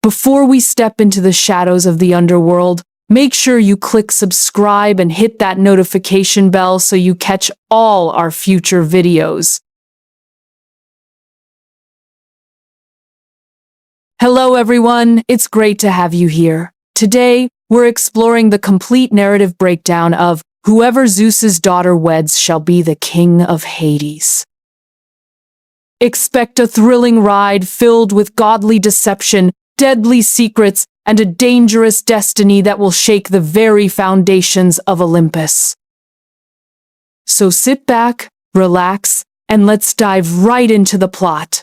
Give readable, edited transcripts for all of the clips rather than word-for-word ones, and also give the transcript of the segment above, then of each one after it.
Before we step into the shadows of the underworld, make sure you click subscribe and hit that notification bell so you catch all our future videos. Hello everyone, it's great to have you here. Today, we're exploring the complete narrative breakdown of whoever Zeus's daughter weds shall be the king of Hades. Expect a thrilling ride filled with godly deception, deadly secrets, and a dangerous destiny that will shake the very foundations of Olympus. So sit back, relax, and let's dive right into the plot.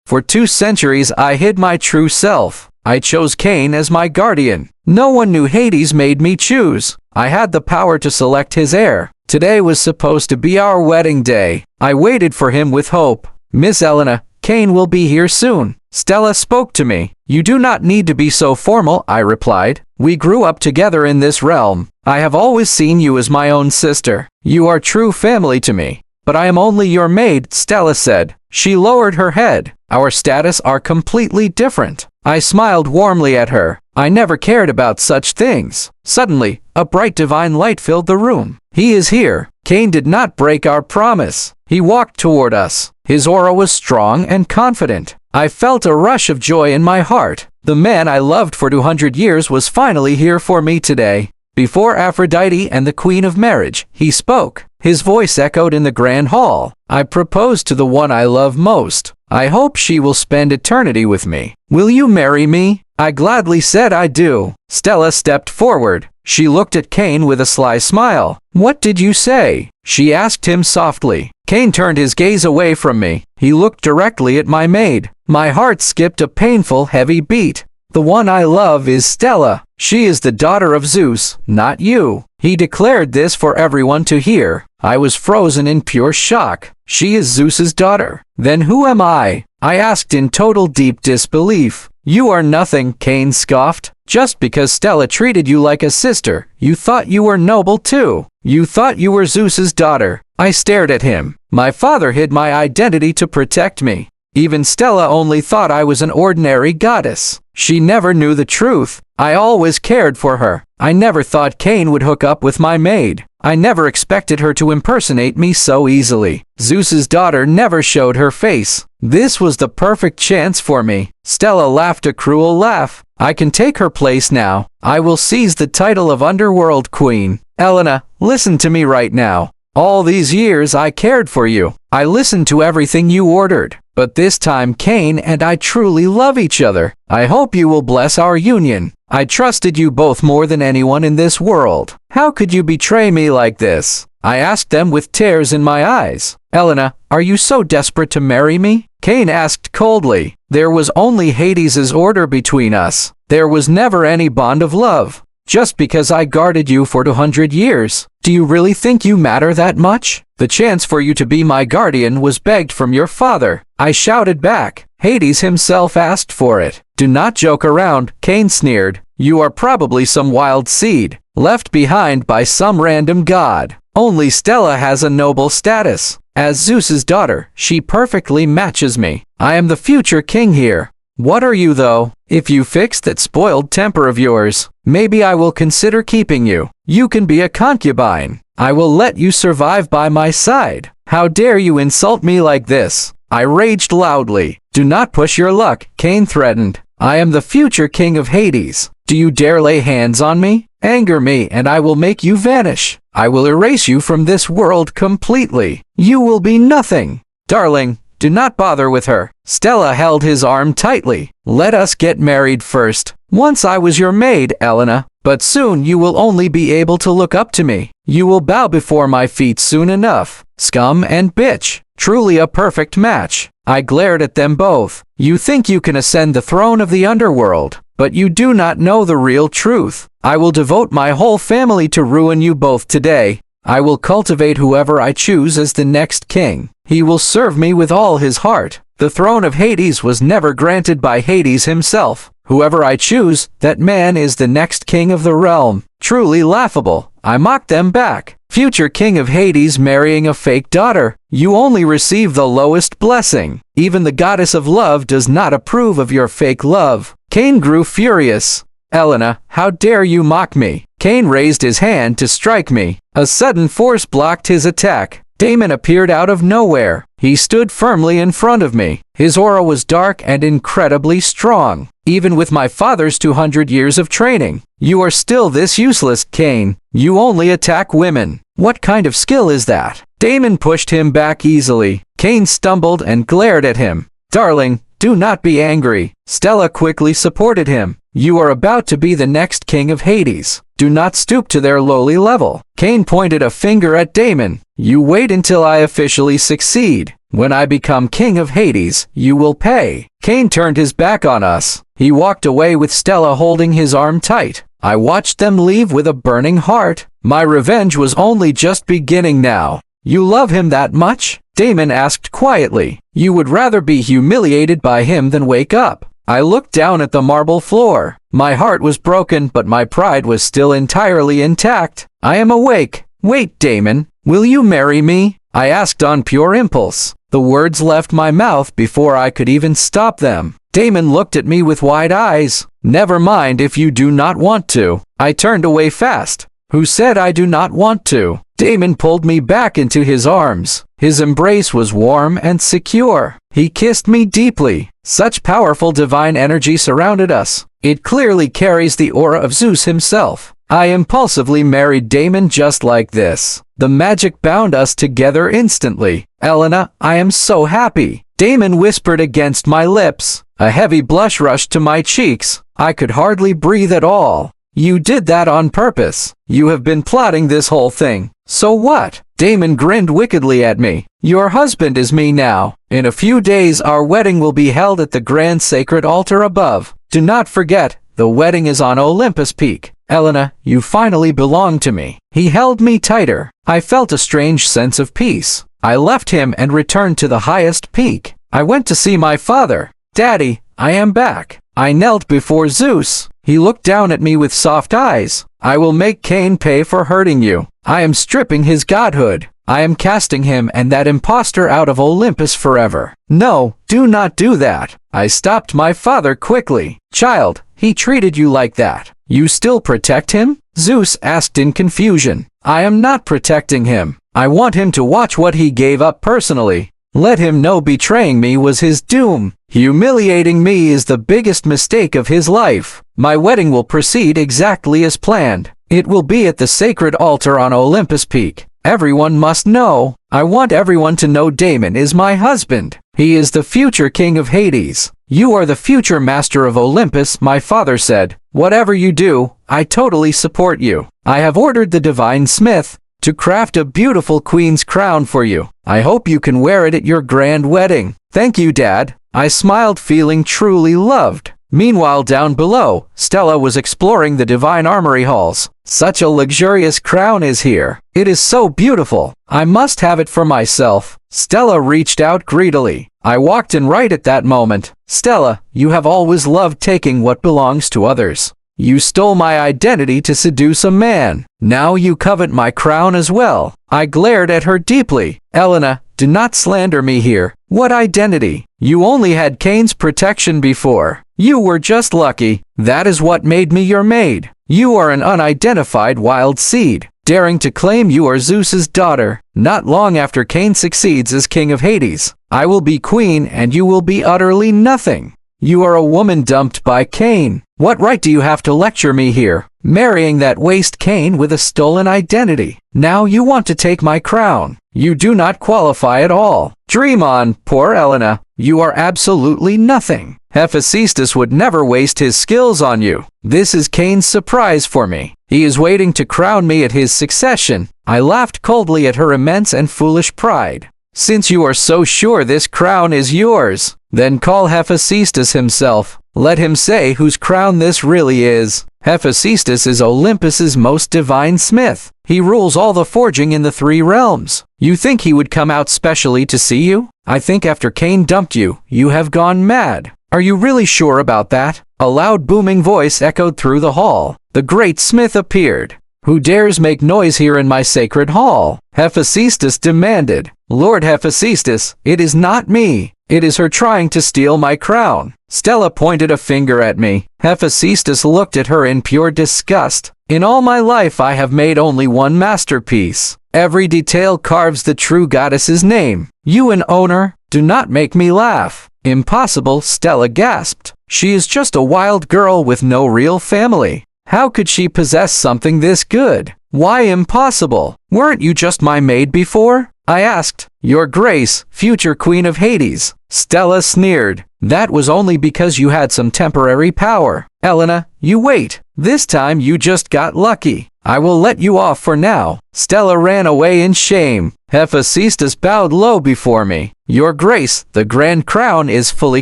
For 2 centuries I hid my true self. I chose Cain as my guardian. No one knew Hades made me choose. I had the power to select his heir. Today was supposed to be our wedding day. I waited for him with hope. Miss Elena, Cain will be here soon. Stella spoke to me. You do not need to be so formal, I replied. We grew up together in this realm. I have always seen you as my own sister. You are true family to me. But I am only your maid, Stella said. She lowered her head. Our status are completely different. I smiled warmly at her. I never cared about such things. Suddenly, a bright divine light filled the room. He is here. Cain did not break our promise. He walked toward us. His aura was strong and confident. I felt a rush of joy in my heart. The man I loved for 200 years was finally here for me today. Before Aphrodite and the Queen of Marriage, he spoke. His voice echoed in the grand hall. I proposed to the one I love most. I hope she will spend eternity with me. Will you marry me? I gladly said I do. Stella stepped forward. She looked at Cain with a sly smile. What did you say? She asked him softly. Cain turned his gaze away from me. He looked directly at my maid. My heart skipped a painful, heavy beat. The one I love is Stella. She is the daughter of Zeus, not you. He declared this for everyone to hear. I was frozen in pure shock. She is Zeus's daughter. Then who am I? I asked in total deep disbelief. You are nothing, Cain scoffed. Just because Stella treated you like a sister, you thought you were noble too. You thought you were Zeus's daughter. I stared at him. My father hid my identity to protect me. Even Stella only thought I was an ordinary goddess. She never knew the truth. I always cared for her. I never thought Cain would hook up with my maid. I never expected her to impersonate me so easily. Zeus's daughter never showed her face. This was the perfect chance for me. Stella laughed a cruel laugh. I can take her place now. I will seize the title of Underworld Queen. Elena, listen to me right now. All these years I cared for you. I listened to everything you ordered. But this time Cain and I truly love each other. I hope you will bless our union. I trusted you both more than anyone in this world. How could you betray me like this? I asked them with tears in my eyes. Elena, are you so desperate to marry me? Cain asked coldly. There was only Hades's order between us. There was never any bond of love. Just because I guarded you for 200 years. Do you really think you matter that much? The chance for you to be my guardian was begged from your father. I shouted back. Hades himself asked for it. Do not joke around, Cain sneered. You are probably some wild seed, left behind by some random god. Only Stella has a noble status. As Zeus's daughter, she perfectly matches me. I am the future king here. What are you though? If you fix that spoiled temper of yours, maybe I will consider keeping you. You can be a concubine. I will let you survive by my side. How dare you insult me like this? I raged loudly. Do not push your luck, Cain threatened. I am the future king of Hades. Do you dare lay hands on me? Anger me and I will make you vanish. I will erase you from this world completely. You will be nothing. Darling, do not bother with her. Stella held his arm tightly. Let us get married first. Once I was your maid, Elena, but soon you will only be able to look up to me. You will bow before my feet soon enough. Scum and bitch. Truly a perfect match. I glared at them both. You think you can ascend the throne of the underworld, but you do not know the real truth. I will devote my whole family to ruin you both today. I will cultivate whoever I choose as the next king. He will serve me with all his heart. The throne of Hades was never granted by Hades himself. Whoever I choose, that man is the next king of the realm. Truly laughable. I mocked them back. Future king of Hades marrying a fake daughter. You only receive the lowest blessing. Even the goddess of love does not approve of your fake love. Cain grew furious. Elena, how dare you mock me? Cain raised his hand to strike me. A sudden force blocked his attack. Damon appeared out of nowhere. He stood firmly in front of me. His aura was dark and incredibly strong. Even with my father's 200 years of training. You are still this useless, Cain. You only attack women. What kind of skill is that? Damon pushed him back easily. Cain stumbled and glared at him. Darling, do not be angry. Stella quickly supported him. You are about to be the next king of Hades. Do not stoop to their lowly level. Cain pointed a finger at Damon. You wait until I officially succeed. When I become king of Hades, you will pay. Cain turned his back on us. He walked away with Stella holding his arm tight. I watched them leave with a burning heart. My revenge was only just beginning now. You love him that much? Damon asked quietly. You would rather be humiliated by him than wake up. I looked down at the marble floor. My heart was broken, but my pride was still entirely intact. I am awake. Wait, Damon. Will you marry me? I asked on pure impulse. The words left my mouth before I could even stop them. Damon looked at me with wide eyes. Never mind if you do not want to. I turned away fast. Who said I do not want to? Damon pulled me back into his arms. His embrace was warm and secure. He kissed me deeply. Such powerful divine energy surrounded us. It clearly carries the aura of Zeus himself. I impulsively married Damon just like this. The magic bound us together instantly. Elena, I am so happy. Damon whispered against my lips. A heavy blush rushed to my cheeks. I could hardly breathe at all. You did that on purpose. You have been plotting this whole thing. So what? Damon grinned wickedly at me. Your husband is me now. In a few days our wedding will be held at the grand sacred altar above. Do not forget, the wedding is on Olympus Peak. Elena, you finally belong to me. He held me tighter. I felt a strange sense of peace. I left him and returned to the highest peak. I went to see my father. Daddy, I am back. I knelt before Zeus. He looked down at me with soft eyes. I will make Cain pay for hurting you. I am stripping his godhood. I am casting him and that impostor out of Olympus forever. No, do not do that. I stopped my father quickly. Child, he treated you like that. You still protect him? Zeus asked in confusion. I am not protecting him. I want him to watch what he gave up personally. Let him know betraying me was his doom. Humiliating me is the biggest mistake of his life. My wedding will proceed exactly as planned. It will be at the sacred altar on Olympus Peak. Everyone must know. I want everyone to know Damon is my husband. He is the future king of Hades. You are the future master of Olympus, my father said. Whatever you do, I totally support you. I have ordered the divine smith to craft a beautiful queen's crown for you. I hope you can wear it at your grand wedding. Thank you, Dad. I smiled, feeling truly loved. Meanwhile, down below, Stella was exploring the divine armory halls. Such a luxurious crown is here. It is so beautiful. I must have it for myself. Stella reached out greedily. I walked in right at that moment. Stella, you have always loved taking what belongs to others. You stole my identity to seduce a man. Now you covet my crown as well. I glared at her deeply. Elena, do not slander me here. What identity? You only had Cain's protection before. You were just lucky. That is what made me your maid. You are an unidentified wild seed, daring to claim you are Zeus's daughter. Not long after Cain succeeds as king of Hades, I will be queen and you will be utterly nothing. You are a woman dumped by Cain. What right do you have to lecture me here? Marrying that waste Cain with a stolen identity. Now you want to take my crown. You do not qualify at all. Dream on, poor Elena. You are absolutely nothing. Hephaestus would never waste his skills on you. This is Cain's surprise for me. He is waiting to crown me at his succession. I laughed coldly at her immense and foolish pride. Since you are so sure this crown is yours, then call Hephaestus himself. Let him say whose crown this really is. Hephaestus is Olympus's most divine smith. He rules all the forging in the 3 realms. You think he would come out specially to see you? I think after Cain dumped you, you have gone mad. Are you really sure about that? A loud booming voice echoed through the hall. The great smith appeared. Who dares make noise here in my sacred hall? Hephaestus demanded. Lord Hephaestus, it is not me. It is her trying to steal my crown. Stella pointed a finger at me. Hephaestus looked at her in pure disgust. In all my life I have made only one masterpiece. Every detail carves the true goddess's name. You an owner? Do not make me laugh. Impossible, Stella gasped. She is just a wild girl with no real family. How could she possess something this good? Why impossible? Weren't you just my maid before? I asked. Your Grace, future Queen of Hades. Stella sneered. That was only because you had some temporary power. Elena, you wait. This time you just got lucky. I will let you off for now. Stella ran away in shame. Hephaestus bowed low before me. Your Grace, the grand crown is fully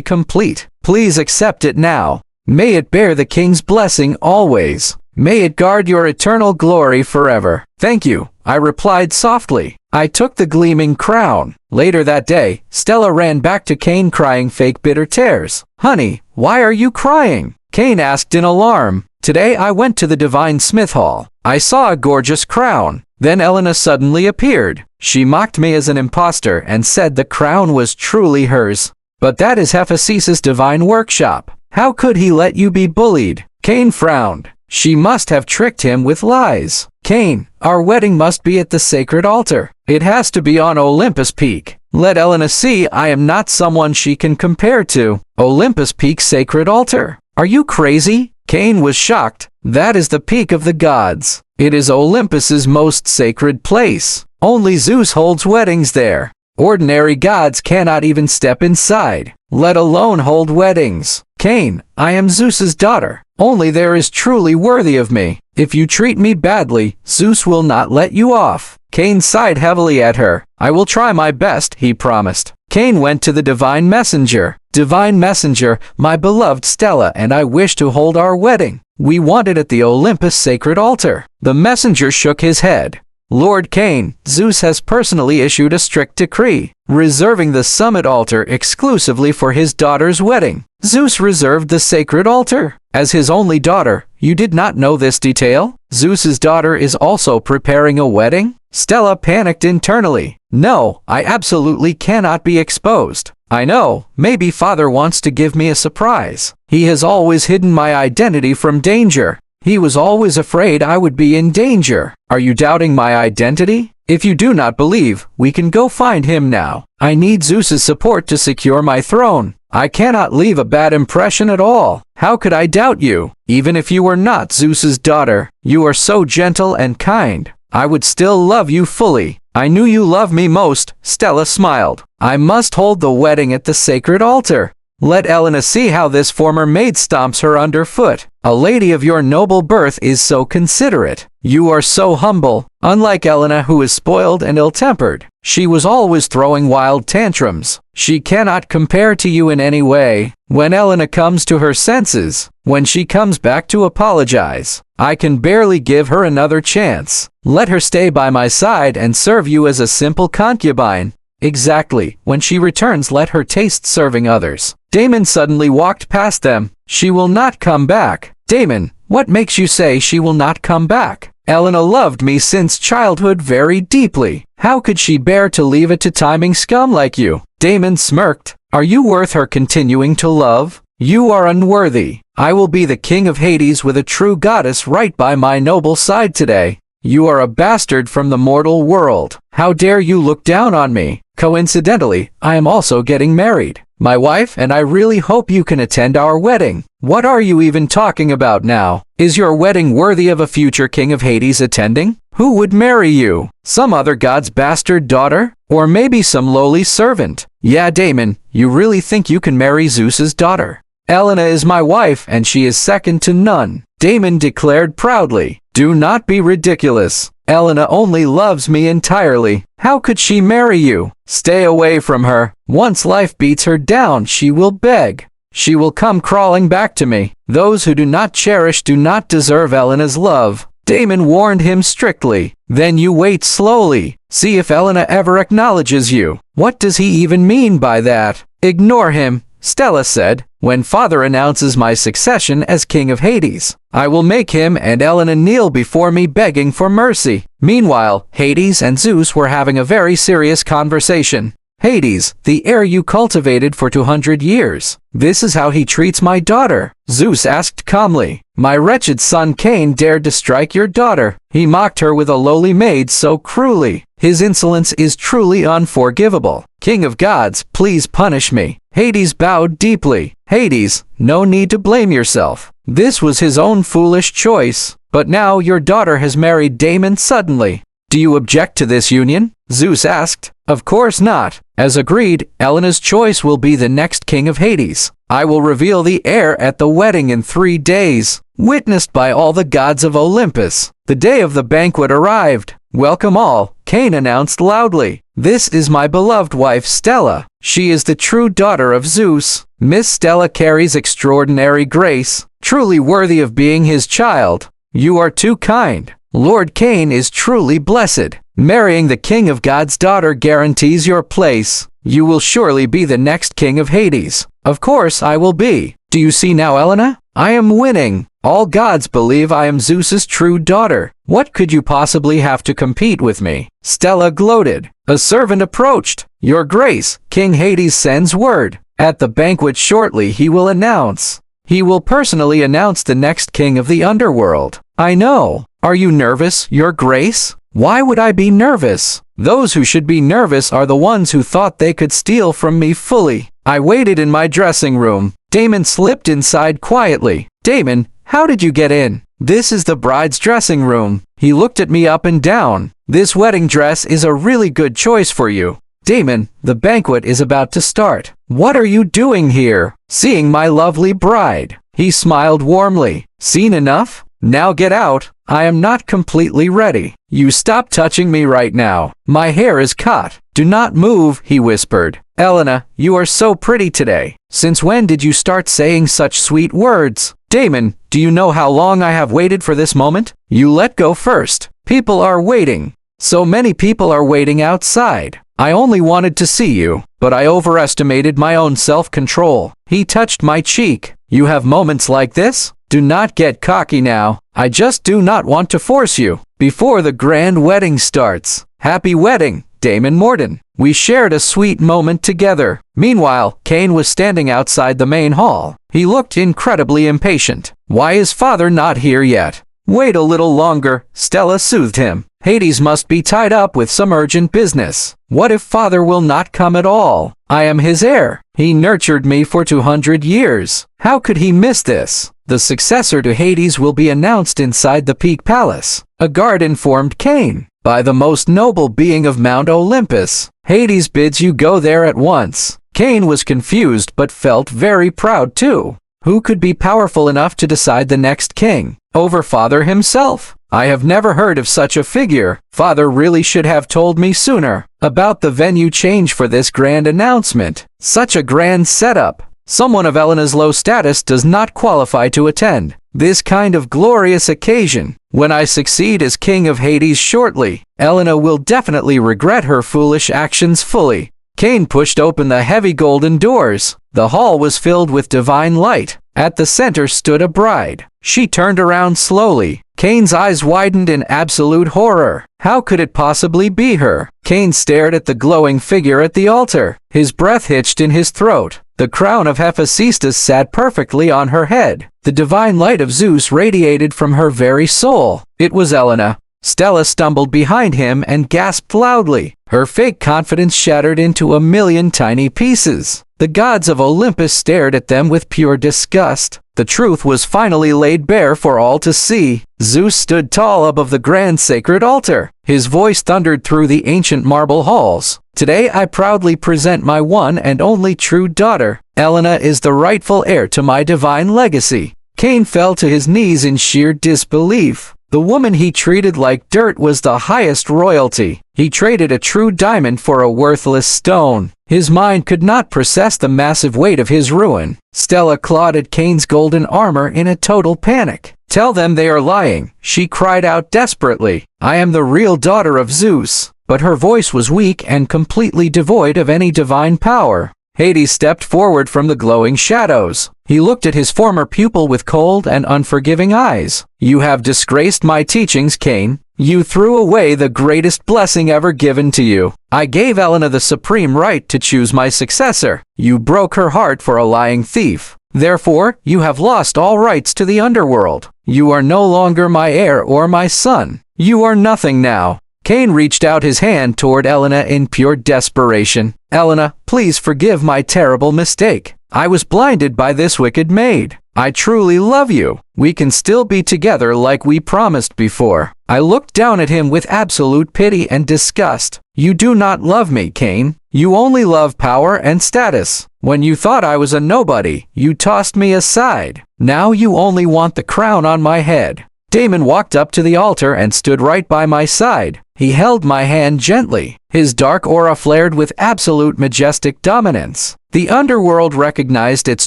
complete. Please accept it now. May it bear the king's blessing always. May it guard your eternal glory forever. Thank you, I replied softly. I took the gleaming crown. Later that day, Stella ran back to Cain crying fake bitter tears. Honey, why are you crying? Cain asked in alarm. Today I went to the divine smith hall. I saw a gorgeous crown. Then Elena suddenly appeared. She mocked me as an impostor and said the crown was truly hers. But that is Hephaestus' divine workshop. How could he let you be bullied? Cain frowned. She must have tricked him with lies. Cain, our wedding must be at the sacred altar. It has to be on Olympus Peak. Let Elena see I am not someone she can compare to. Olympus Peak sacred altar. Are you crazy? Cain was shocked. That is the peak of the gods. It is Olympus's most sacred place. Only Zeus holds weddings there. Ordinary gods cannot even step inside, let alone hold weddings. Cain, I am Zeus's daughter. Only there is truly worthy of me. If you treat me badly, Zeus will not let you off. Cain sighed heavily at her. I will try my best, he promised. Cain went to the divine messenger. Divine messenger, my beloved Stella and I wish to hold our wedding. We want it at the Olympus sacred altar. The messenger shook his head. Lord Cain, Zeus has personally issued a strict decree, reserving the summit altar exclusively for his daughter's wedding. Zeus reserved the sacred altar. As his only daughter, you did not know this detail? Zeus's daughter is also preparing a wedding? Stella panicked internally. No, I absolutely cannot be exposed. I know, maybe father wants to give me a surprise. He has always hidden my identity from danger. He was always afraid I would be in danger. Are you doubting my identity? If you do not believe, we can go find him now. I need Zeus's support to secure my throne. I cannot leave a bad impression at all. How could I doubt you? Even if you were not Zeus's daughter, you are so gentle and kind. I would still love you fully. I knew you loved me most, Stella smiled. I must hold the wedding at the sacred altar. Let Elena see how this former maid stomps her underfoot. A lady of your noble birth is so considerate. You are so humble, unlike Elena who is spoiled and ill-tempered. She was always throwing wild tantrums. She cannot compare to you in any way. When Elena comes to her senses, when she comes back to apologize, I can barely give her another chance. Let her stay by my side and serve you as a simple concubine. Exactly. When she returns, let her taste serving others. Damon suddenly walked past them. She will not come back. Damon, what makes you say she will not come back? Elena loved me since childhood very deeply. How could she bear to leave it to timing scum like you? Damon smirked. Are you worth her continuing to love? You are unworthy. I will be the king of Hades with a true goddess right by my noble side today. You are a bastard from the mortal world. How dare you look down on me? Coincidentally, I am also getting married. My wife and I really hope you can attend our wedding. What are you even talking about now? Is your wedding worthy of a future king of Hades attending? Who would marry you? Some other god's bastard daughter? Or maybe some lowly servant? Yeah, Damon, you really think you can marry Zeus's daughter? Elena is my wife and she is second to none. Damon declared proudly. Do not be ridiculous. Elena only loves me entirely. How could she marry you? Stay away from her. Once life beats her down, she will beg. She will come crawling back to me. Those who do not cherish do not deserve Elena's love. Damon warned him strictly. Then you wait slowly. See if Elena ever acknowledges you. What does he even mean by that? Ignore him. Stella said. When father announces my succession as king of Hades, I will make him and Elena kneel before me begging for mercy. Meanwhile, Hades and Zeus were having a very serious conversation. Hades, the heir you cultivated for 200 years. This is how he treats my daughter. Zeus asked calmly. My wretched son Cain dared to strike your daughter. He mocked her with a lowly maid so cruelly. His insolence is truly unforgivable. King of gods, please punish me. Hades bowed deeply. Hades, no need to blame yourself. This was his own foolish choice. But now your daughter has married Damon suddenly. Do you object to this union? Zeus asked. Of course not. As agreed, Elena's choice will be the next king of Hades. I will reveal the heir at the wedding in 3 days, witnessed by all the gods of Olympus. The day of the banquet arrived. Welcome all, Cain announced loudly. This is my beloved wife Stella. She is the true daughter of Zeus. Miss Stella carries extraordinary grace, truly worthy of being his child. You are too kind. Lord Cain is truly blessed. Marrying the king of God's daughter guarantees your place. You will surely be the next king of Hades. Of course I will be. Do you see now, Elena? I am winning. All gods believe I am Zeus's true daughter. What could you possibly have to compete with me? Stella gloated. A servant approached. Your Grace, King Hades sends word. At the banquet shortly he will announce. He will personally announce the next king of the underworld. I know. Are you nervous, Your Grace? Why would I be nervous? Those who should be nervous are the ones who thought they could steal from me fully. I waited in my dressing room. Damon slipped inside quietly. Damon, how did you get in? This is the bride's dressing room. He looked at me up and down. This wedding dress is a really good choice for you. Damon, the banquet is about to start. What are you doing here? Seeing my lovely bride. He smiled warmly. Seen enough? Now get out. I am not completely ready. You stop touching me right now. My hair is cut. Do not move, he whispered. Elena, you are so pretty today. Since when did you start saying such sweet words? Damon, do you know how long I have waited for this moment? You let go first. People are waiting. So many people are waiting outside. I only wanted to see you, but I overestimated my own self-control. He touched my cheek. You have moments like this? Do not get cocky now. I just do not want to force you. Before the grand wedding starts. Happy wedding, Damon Morden. We shared a sweet moment together. Meanwhile, Cain was standing outside the main hall. He looked incredibly impatient. Why is father not here yet? Wait a little longer, Stella soothed him. Hades must be tied up with some urgent business. What if father will not come at all? I am his heir. He nurtured me for 200 years. How could he miss this? The successor to Hades will be announced inside the Peak Palace. A guard informed Cain. By the most noble being of Mount Olympus. Hades bids you go there at once. Cain was confused but felt very proud too. Who could be powerful enough to decide the next king? Over father himself? I have never heard of such a figure. Father really should have told me sooner about the venue change for this grand announcement. Such a grand setup. Someone of Elena's low status does not qualify to attend this kind of glorious occasion. When I succeed as king of Hades shortly, Elena will definitely regret her foolish actions fully. Cain pushed open the heavy golden doors. The hall was filled with divine light. At the center stood a bride. She turned around slowly. Cain's eyes widened in absolute horror. How could it possibly be her? Cain stared at the glowing figure at the altar. His breath hitched in his throat. The crown of Hephaestus sat perfectly on her head. The divine light of Zeus radiated from her very soul. It was Elena. Stella stumbled behind him and gasped loudly. Her fake confidence shattered into a million tiny pieces. The gods of Olympus stared at them with pure disgust. The truth was finally laid bare for all to see. Zeus stood tall above the grand sacred altar. His voice thundered through the ancient marble halls. Today I proudly present my one and only true daughter. Elena is the rightful heir to my divine legacy. Cain fell to his knees in sheer disbelief. The woman he treated like dirt was the highest royalty. He traded a true diamond for a worthless stone. His mind could not process the massive weight of his ruin. Stella clawed at Cain's golden armor in a total panic. Tell them they are lying, she cried out desperately. I am the real daughter of Zeus. But her voice was weak and completely devoid of any divine power. Hades stepped forward from the glowing shadows. He looked at his former pupil with cold and unforgiving eyes. "You have disgraced my teachings, Cain. You threw away the greatest blessing ever given to you. I gave Elena the supreme right to choose my successor. You broke her heart for a lying thief. Therefore, you have lost all rights to the underworld. You are no longer my heir or my son. You are nothing now." Cain reached out his hand toward Elena in pure desperation. "Elena, please forgive my terrible mistake. I was blinded by this wicked maid. I truly love you. We can still be together like we promised before." I looked down at him with absolute pity and disgust. "You do not love me, Cain. You only love power and status. When you thought I was a nobody, you tossed me aside. Now you only want the crown on my head." Damon walked up to the altar and stood right by my side. He held my hand gently. His dark aura flared with absolute majestic dominance. The underworld recognized its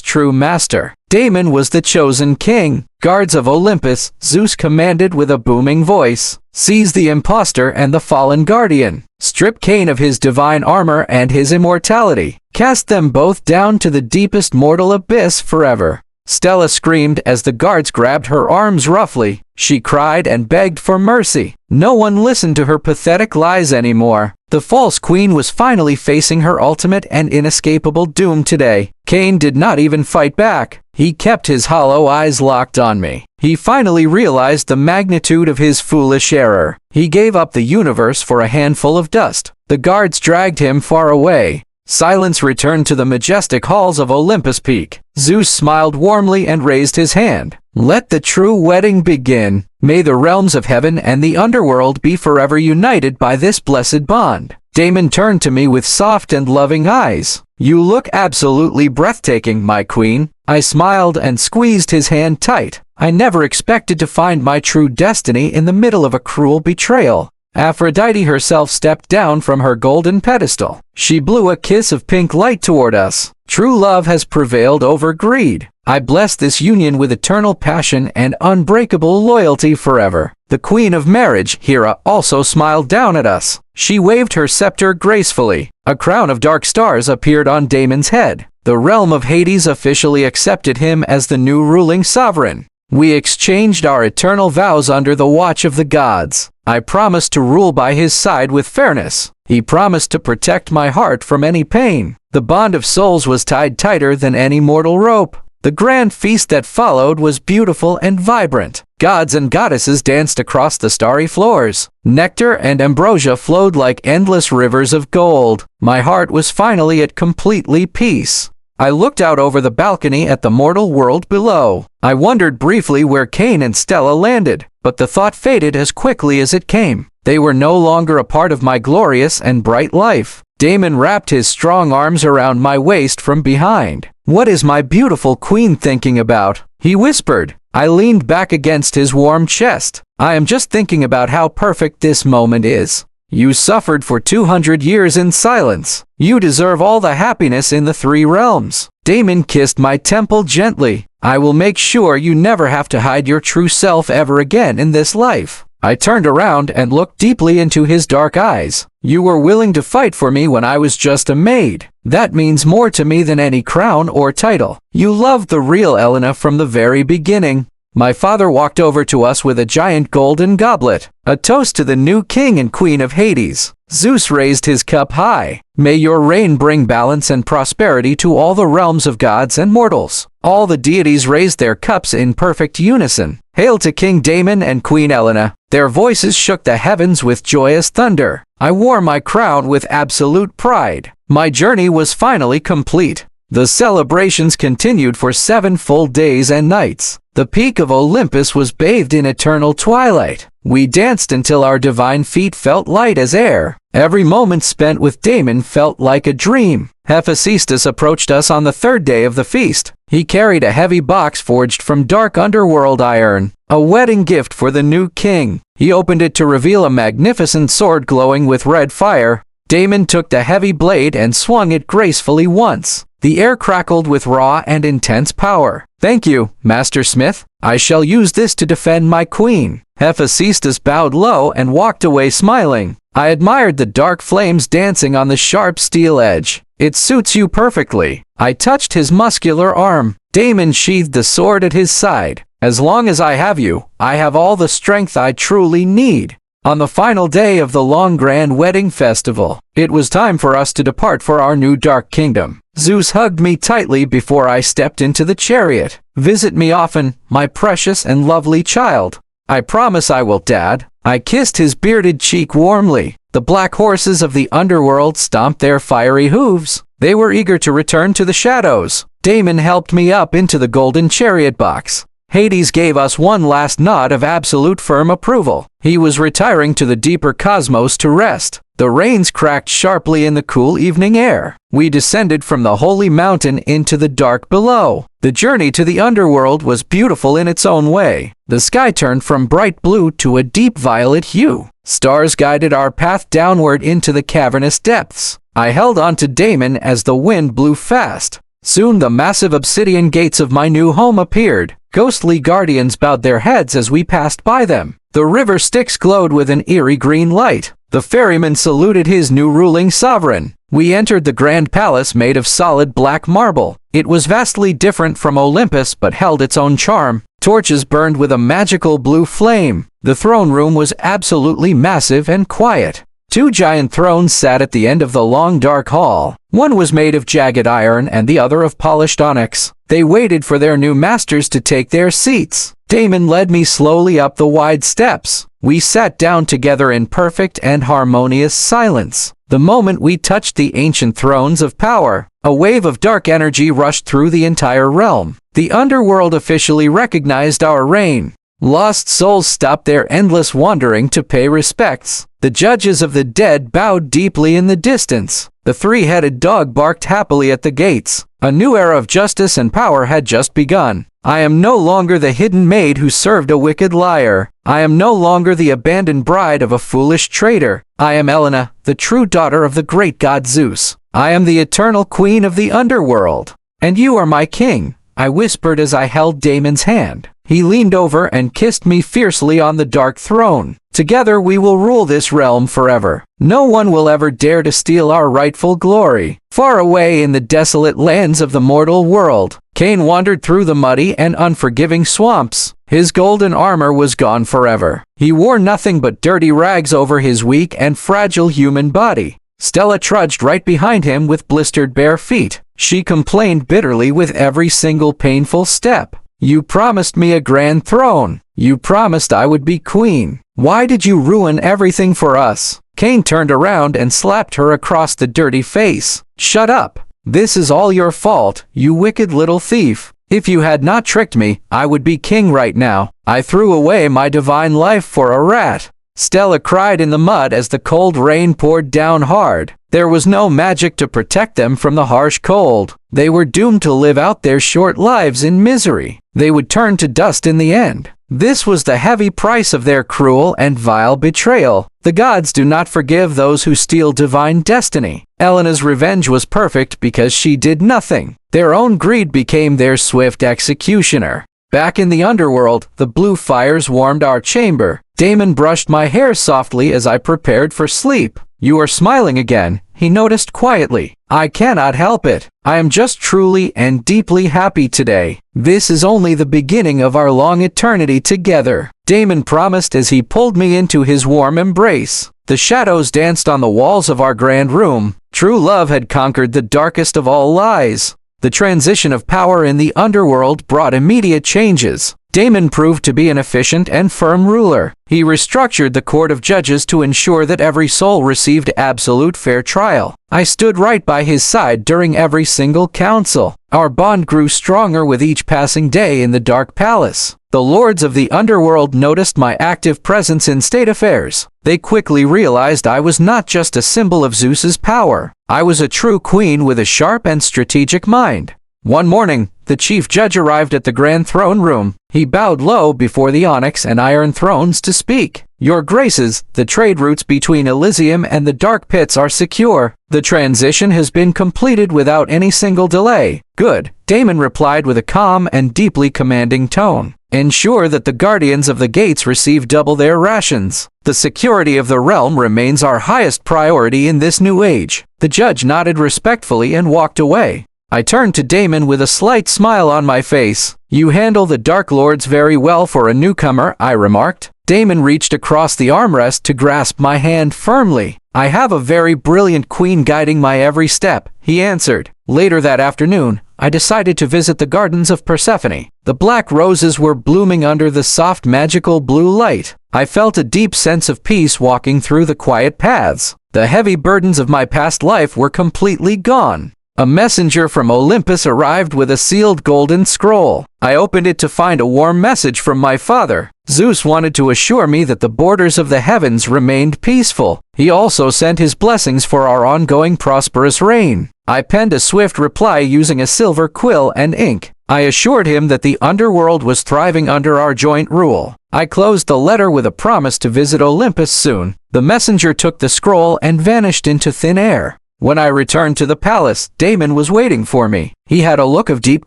true master. Damon was the chosen king. "Guards of Olympus," Zeus commanded with a booming voice, "seize the impostor and the fallen guardian. Strip Cain of his divine armor and his immortality. Cast them both down to the deepest mortal abyss forever." Stella screamed as the guards grabbed her arms roughly. She cried and begged for mercy. No one listened to her pathetic lies anymore. The false queen was finally facing her ultimate and inescapable doom today. Cain did not even fight back. He kept his hollow eyes locked on me. He finally realized the magnitude of his foolish error. He gave up the universe for a handful of dust. The guards dragged him far away. Silence returned to the majestic halls of Olympus Peak. Zeus smiled warmly and raised his hand. "Let the true wedding begin. May the realms of heaven and the underworld be forever united by this blessed bond." Damon turned to me with soft and loving eyes. "You look absolutely breathtaking, my queen." I smiled and squeezed his hand tight. I never expected to find my true destiny in the middle of a cruel betrayal. Aphrodite herself stepped down from her golden pedestal. She blew a kiss of pink light toward us. True love has prevailed over greed. I bless this union with eternal passion and unbreakable loyalty forever. The Queen of Marriage, Hera, also smiled down at us. She waved her scepter gracefully. A crown of dark stars appeared on Damon's head. The realm of Hades officially accepted him as the new ruling sovereign. We exchanged our eternal vows under the watch of the gods. I promised to rule by his side with fairness. He promised to protect my heart from any pain. The bond of souls was tied tighter than any mortal rope. The grand feast that followed was beautiful and vibrant. Gods and goddesses danced across the starry floors. Nectar and ambrosia flowed like endless rivers of gold. My heart was finally at completely peace. I looked out over the balcony at the mortal world below. I wondered briefly where Cain and Stella landed, but the thought faded as quickly as it came. They were no longer a part of my glorious and bright life. Damon wrapped his strong arms around my waist from behind. "What is my beautiful queen thinking about?" he whispered. I leaned back against his warm chest. "I am just thinking about how perfect this moment is. You suffered for 200 years in silence. You deserve all the happiness in the three realms." Damon kissed my temple gently. "I will make sure you never have to hide your true self ever again in this life." I turned around and looked deeply into his dark eyes. "You were willing to fight for me when I was just a maid. That means more to me than any crown or title. You loved the real Elena from the very beginning." My father walked over to us with a giant golden goblet, a toast to the new king and queen of Hades. Zeus raised his cup high. "May your reign bring balance and prosperity to all the realms of gods and mortals." All the deities raised their cups in perfect unison. "Hail to King Damon and Queen Elena." Their voices shook the heavens with joyous thunder. I wore my crown with absolute pride. My journey was finally complete. The celebrations continued for 7 full days and nights. The peak of Olympus was bathed in eternal twilight. We danced until our divine feet felt light as air. Every moment spent with Damon felt like a dream. Hephaestus approached us on the 3rd day of the feast. He carried a heavy box forged from dark underworld iron, a wedding gift for the new king. He opened it to reveal a magnificent sword glowing with red fire. Damon took the heavy blade and swung it gracefully once. The air crackled with raw and intense power. "Thank you, Master Smith. I shall use this to defend my queen." Hephaestus bowed low and walked away smiling. I admired the dark flames dancing on the sharp steel edge. It suits you perfectly. I touched his muscular arm. Damon sheathed the sword at his side. As long as I have you, I have all the strength I truly need. On the final day of the long grand wedding festival, it was time for us to depart for our new dark kingdom. Zeus hugged me tightly before I stepped into the chariot. Visit me often, my precious and lovely child. I promise I will, Dad. I kissed his bearded cheek warmly. The black horses of the underworld stomped their fiery hooves. They were eager to return to the shadows. Damon helped me up into the golden chariot box. Hades gave us one last nod of absolute firm approval. He was retiring to the deeper cosmos to rest. The rains cracked sharply in the cool evening air. We descended from the holy mountain into the dark below. The journey to the underworld was beautiful in its own way. The sky turned from bright blue to a deep violet hue. Stars guided our path downward into the cavernous depths. I held on to Damon as the wind blew fast. Soon the massive obsidian gates of my new home appeared. Ghostly guardians bowed their heads as we passed by them. The river Styx glowed with an eerie green light. The ferryman saluted his new ruling sovereign. We entered the grand palace made of solid black marble. It was vastly different from Olympus but held its own charm. Torches burned with a magical blue flame. The throne room was absolutely massive and quiet. 2 giant thrones sat at the end of the long dark hall. One was made of jagged iron and the other of polished onyx. They waited for their new masters to take their seats. Damon led me slowly up the wide steps. We sat down together in perfect and harmonious silence. The moment we touched the ancient thrones of power, a wave of dark energy rushed through the entire realm. The underworld officially recognized our reign. Lost souls stopped their endless wandering to pay respects. The judges of the dead bowed deeply in the distance. The 3-headed dog barked happily at the gates. A new era of justice and power had just begun. I am no longer the hidden maid who served a wicked liar. I am no longer the abandoned bride of a foolish traitor. I am Elena, the true daughter of the great god Zeus. I am the eternal queen of the underworld. And you are my king, I whispered as I held Damon's hand. He leaned over and kissed me fiercely on the dark throne. Together we will rule this realm forever. No one will ever dare to steal our rightful glory. Far away in the desolate lands of the mortal world, Cain wandered through the muddy and unforgiving swamps. His golden armor was gone forever. He wore nothing but dirty rags over his weak and fragile human body. Stella trudged right behind him with blistered bare feet. She complained bitterly with every single painful step. You promised me a grand throne. You promised I would be queen. Why did you ruin everything for us? Cain turned around and slapped her across the dirty face. Shut up. This is all your fault, you wicked little thief. If you had not tricked me, I would be king right now. I threw away my divine life for a rat. Stella cried in the mud as the cold rain poured down hard. There was no magic to protect them from the harsh cold. They were doomed to live out their short lives in misery. They would turn to dust in the end. This was the heavy price of their cruel and vile betrayal. The gods do not forgive those who steal divine destiny. Elena's revenge was perfect because she did nothing. Their own greed became their swift executioner. Back in the underworld, the blue fires warmed our chamber. Damon brushed my hair softly as I prepared for sleep. You are smiling again, he noticed quietly. I cannot help it. I am just truly and deeply happy today. This is only the beginning of our long eternity together, Damon promised as he pulled me into his warm embrace. The shadows danced on the walls of our grand room. True love had conquered the darkest of all lies. The transition of power in the underworld brought immediate changes. Damon proved to be an efficient and firm ruler. He restructured the court of judges to ensure that every soul received absolute fair trial. I stood right by his side during every single council. Our bond grew stronger with each passing day in the dark palace. The lords of the underworld noticed my active presence in state affairs. They quickly realized I was not just a symbol of Zeus's power. I was a true queen with a sharp and strategic mind. One morning, the chief judge arrived at the grand throne room. He bowed low before the onyx and iron thrones to speak. Your graces, the trade routes between Elysium and the dark pits are secure. The transition has been completed without any single delay. Good, Damon replied with a calm and deeply commanding tone. Ensure that the guardians of the gates receive double their rations. The security of the realm remains our highest priority in this new age. The judge nodded respectfully and walked away. I turned to Damon with a slight smile on my face. You handle the Dark Lords very well for a newcomer, I remarked. Damon reached across the armrest to grasp my hand firmly. I have a very brilliant queen guiding my every step, he answered. Later that afternoon, I decided to visit the gardens of Persephone. The black roses were blooming under the soft magical blue light. I felt a deep sense of peace walking through the quiet paths. The heavy burdens of my past life were completely gone. A messenger from Olympus arrived with a sealed golden scroll. I opened it to find a warm message from my father. Zeus wanted to assure me that the borders of the heavens remained peaceful. He also sent his blessings for our ongoing prosperous reign. I penned a swift reply using a silver quill and ink. I assured him that the underworld was thriving under our joint rule. I closed the letter with a promise to visit Olympus soon. The messenger took the scroll and vanished into thin air. When I returned to the palace, Damon was waiting for me. He had a look of deep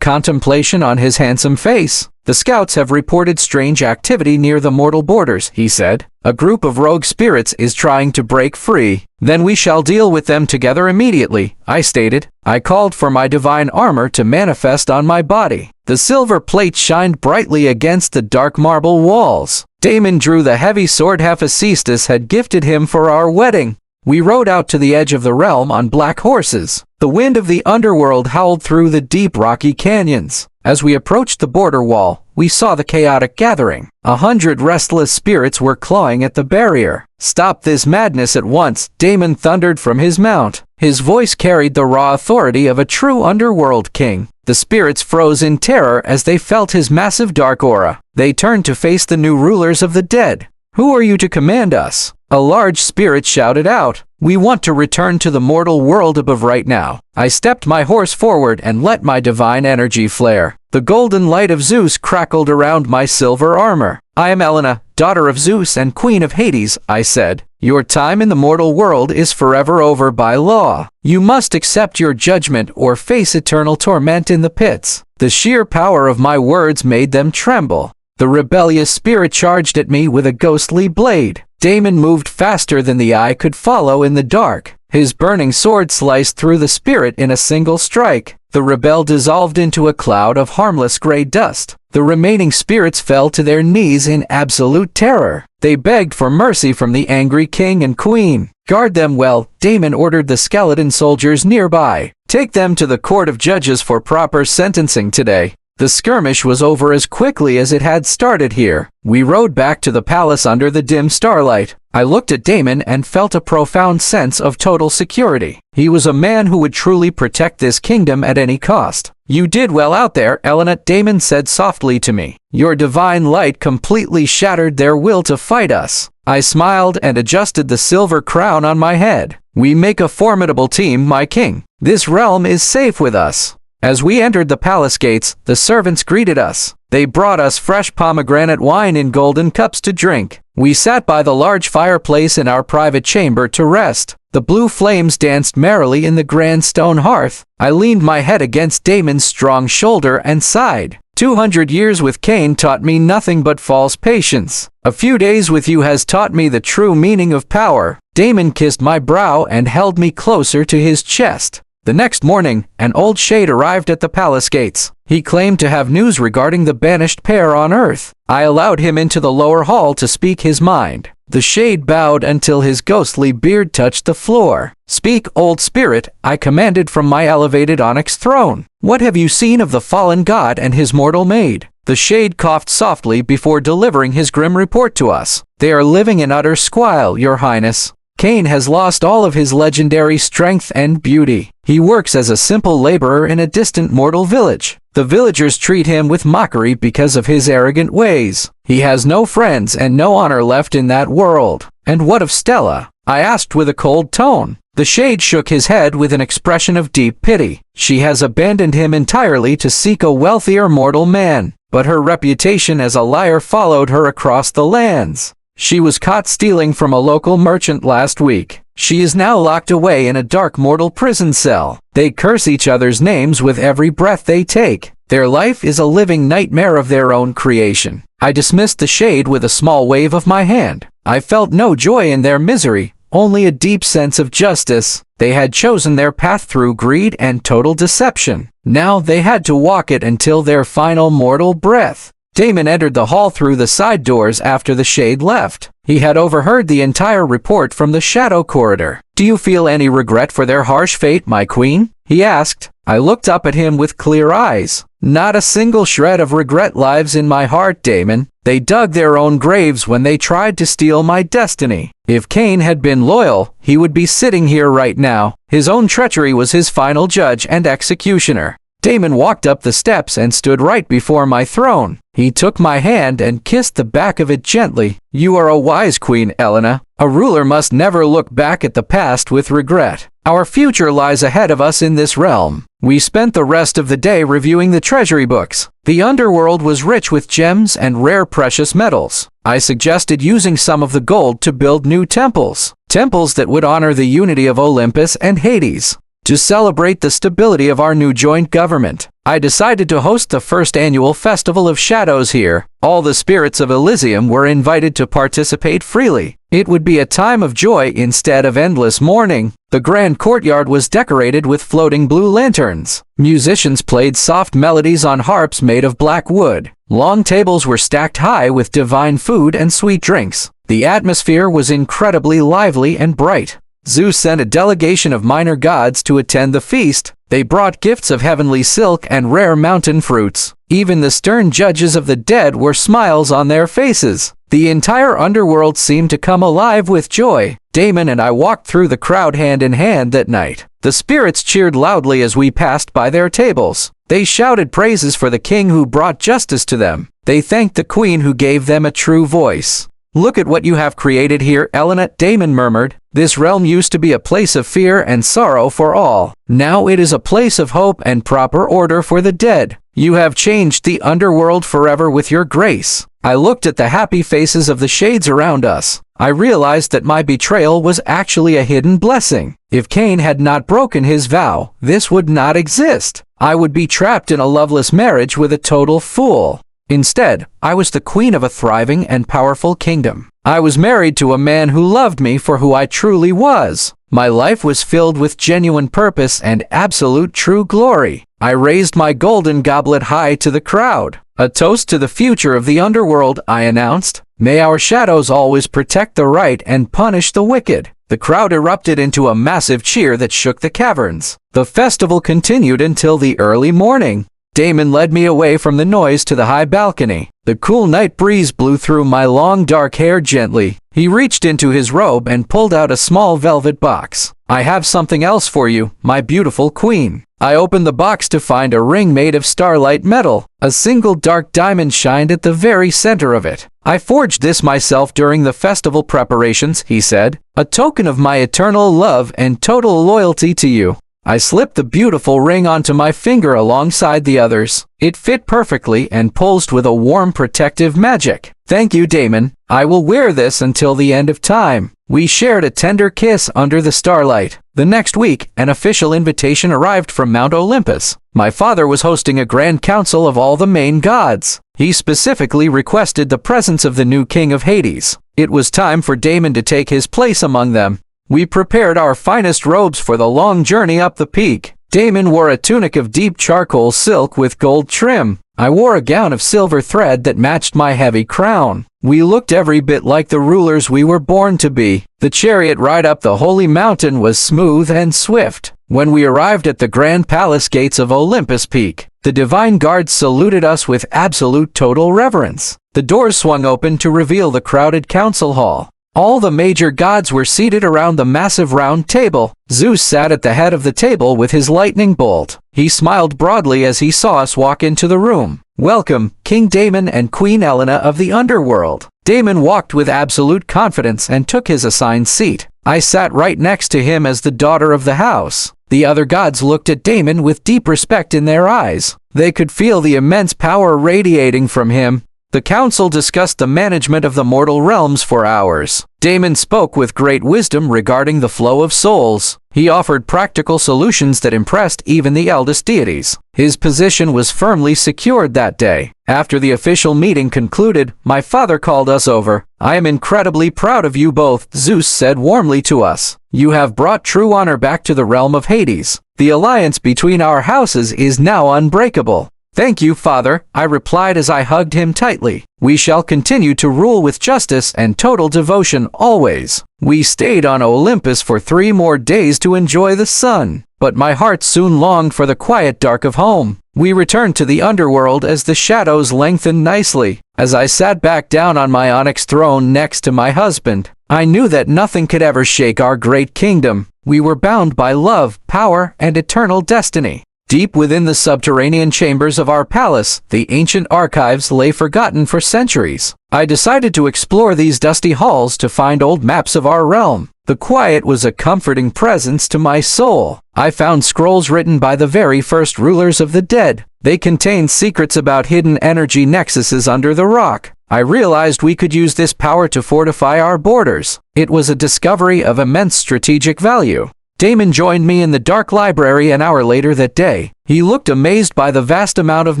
contemplation on his handsome face. The scouts have reported strange activity near the mortal borders, he said. A group of rogue spirits is trying to break free. Then we shall deal with them together immediately, I stated. I called for my divine armor to manifest on my body. The silver plate shined brightly against the dark marble walls. Damon drew the heavy sword Hephaestus had gifted him for our wedding. We rode out to the edge of the realm on black horses. The wind of the underworld howled through the deep rocky canyons. As we approached the border wall, we saw the chaotic gathering. 100 restless spirits were clawing at the barrier. Stop this madness at once, Damon thundered from his mount. His voice carried the raw authority of a true underworld king. The spirits froze in terror as they felt his massive dark aura. They turned to face the new rulers of the dead. Who are you to command us? A large spirit shouted out. We want to return to the mortal world above right now. I stepped my horse forward and let my divine energy flare. The golden light of Zeus crackled around my silver armor. I am Helena, daughter of Zeus and queen of Hades, I said. Your time in the mortal world is forever over by law. You must accept your judgment or face eternal torment in the pits. The sheer power of my words made them tremble. The rebellious spirit charged at me with a ghostly blade. Damon moved faster than the eye could follow in the dark. His burning sword sliced through the spirit in a single strike. The rebel dissolved into a cloud of harmless gray dust. The remaining spirits fell to their knees in absolute terror. They begged for mercy from the angry king and queen. Guard them well, Damon ordered the skeleton soldiers nearby. Take them to the court of judges for proper sentencing today. The skirmish was over as quickly as it had started here. We rode back to the palace under the dim starlight. I looked at Damon and felt a profound sense of total security. He was a man who would truly protect this kingdom at any cost. You did well out there, Helena, Damon said softly to me. Your divine light completely shattered their will to fight us. I smiled and adjusted the silver crown on my head. We make a formidable team, my king. This realm is safe with us. As we entered the palace gates, the servants greeted us. They brought us fresh pomegranate wine in golden cups to drink. We sat by the large fireplace in our private chamber to rest. The blue flames danced merrily in the grand stone hearth. I leaned my head against Damon's strong shoulder and sighed. 200 years with Cain taught me nothing but false patience. A few days with you has taught me the true meaning of power. Damon kissed my brow and held me closer to his chest. The next morning, an old shade arrived at the palace gates. He claimed to have news regarding the banished pair on Earth. I allowed him into the lower hall to speak his mind. The shade bowed until his ghostly beard touched the floor. Speak, old spirit, I commanded from my elevated onyx throne. What have you seen of the fallen god and his mortal maid? The shade coughed softly before delivering his grim report to us. They are living in utter squalor, your highness. Cain has lost all of his legendary strength and beauty. He works as a simple laborer in a distant mortal village. The villagers treat him with mockery because of his arrogant ways. He has no friends and no honor left in that world. And what of Stella? I asked with a cold tone. The shade shook his head with an expression of deep pity. She has abandoned him entirely to seek a wealthier mortal man. But her reputation as a liar followed her across the lands. She was caught stealing from a local merchant last week. She is now locked away in a dark mortal prison cell. They curse each other's names with every breath they take. Their life is a living nightmare of their own creation. I dismissed the shade with a small wave of my hand. I felt no joy in their misery, only a deep sense of justice. They had chosen their path through greed and total deception. Now they had to walk it until their final mortal breath. Damon entered the hall through the side doors after the shade left. He had overheard the entire report from the shadow corridor. "Do you feel any regret for their harsh fate, my queen?" he asked. I looked up at him with clear eyes. "Not a single shred of regret lives in my heart, Damon. They dug their own graves when they tried to steal my destiny. If Cain had been loyal, he would be sitting here right now. His own treachery was his final judge and executioner." Damon walked up the steps and stood right before my throne. He took my hand and kissed the back of it gently. "You are a wise queen, Elena. A ruler must never look back at the past with regret. Our future lies ahead of us in this realm." We spent the rest of the day reviewing the treasury books. The underworld was rich with gems and rare precious metals. I suggested using some of the gold to build new temples. Temples that would honor the unity of Olympus and Hades. To celebrate the stability of our new joint government, I decided to host the first annual Festival of Shadows here. All the spirits of Elysium were invited to participate freely. It would be a time of joy instead of endless mourning. The grand courtyard was decorated with floating blue lanterns. Musicians played soft melodies on harps made of black wood. Long tables were stacked high with divine food and sweet drinks. The atmosphere was incredibly lively and bright. Zeus sent a delegation of minor gods to attend the feast. They brought gifts of heavenly silk and rare mountain fruits. Even the stern judges of the dead were smiles on their faces. The entire underworld seemed to come alive with joy. Damon and I walked through the crowd hand in hand that night. The spirits cheered loudly as we passed by their tables. They shouted praises for the king who brought justice to them. They thanked the queen who gave them a true voice. "Look at what you have created here, Elena," Damon murmured. "This realm used to be a place of fear and sorrow for all. Now it is a place of hope and proper order for the dead. You have changed the underworld forever with your grace." I looked at the happy faces of the shades around us. I realized that my betrayal was actually a hidden blessing. If Cain had not broken his vow, this would not exist. I would be trapped in a loveless marriage with a total fool. Instead, I was the queen of a thriving and powerful kingdom. I was married to a man who loved me for who I truly was. My life was filled with genuine purpose and absolute true glory. I raised my golden goblet high to the crowd. "A toast to the future of the underworld," I announced. "May our shadows always protect the right and punish the wicked." The crowd erupted into a massive cheer that shook the caverns. The festival continued until the early morning. Damon led me away from the noise to the high balcony. The cool night breeze blew through my long dark hair gently. He reached into his robe and pulled out a small velvet box. "I have something else for you, my beautiful queen." I opened the box to find a ring made of starlight metal. A single dark diamond shined at the very center of it. "I forged this myself during the festival preparations," he said, "a token of my eternal love and total loyalty to you." I slipped the beautiful ring onto my finger alongside the others. It fit perfectly and pulsed with a warm protective magic. "Thank you, Damon. I will wear this until the end of time." We shared a tender kiss under the starlight. The next week, an official invitation arrived from Mount Olympus. My father was hosting a grand council of all the main gods. He specifically requested the presence of the new king of Hades. It was time for Damon to take his place among them. We prepared our finest robes for the long journey up the peak. Damon wore a tunic of deep charcoal silk with gold trim. I wore a gown of silver thread that matched my heavy crown. We looked every bit like the rulers we were born to be. The chariot ride up the holy mountain was smooth and swift. When we arrived at the grand palace gates of Olympus Peak, the divine guards saluted us with absolute total reverence. The doors swung open to reveal the crowded council hall. All the major gods were seated around the massive round table. Zeus sat at the head of the table with his lightning bolt. He smiled broadly as he saw us walk into the room. "Welcome, King Damon and Queen Elena of the underworld." Damon walked with absolute confidence and took his assigned seat. I sat right next to him as the daughter of the house. The other gods looked at Damon with deep respect in their eyes. They could feel the immense power radiating from him. The council discussed the management of the mortal realms for hours. Damon spoke with great wisdom regarding the flow of souls. He offered practical solutions that impressed even the eldest deities. His position was firmly secured that day. After the official meeting concluded, my father called us over. "I am incredibly proud of you both," Zeus said warmly to us. "You have brought true honor back to the realm of Hades. The alliance between our houses is now unbreakable." "Thank you, father," I replied as I hugged him tightly. "We shall continue to rule with justice and total devotion always." We stayed on Olympus for 3 more days to enjoy the sun, but my heart soon longed for the quiet dark of home. We returned to the underworld as the shadows lengthened nicely. As I sat back down on my onyx throne next to my husband, I knew that nothing could ever shake our great kingdom. We were bound by love, power, and eternal destiny. Deep within the subterranean chambers of our palace, the ancient archives lay forgotten for centuries. I decided to explore these dusty halls to find old maps of our realm. The quiet was a comforting presence to my soul. I found scrolls written by the very first rulers of the dead. They contained secrets about hidden energy nexuses under the rock. I realized we could use this power to fortify our borders. It was a discovery of immense strategic value. Damon joined me in the dark library an hour later that day. He looked amazed by the vast amount of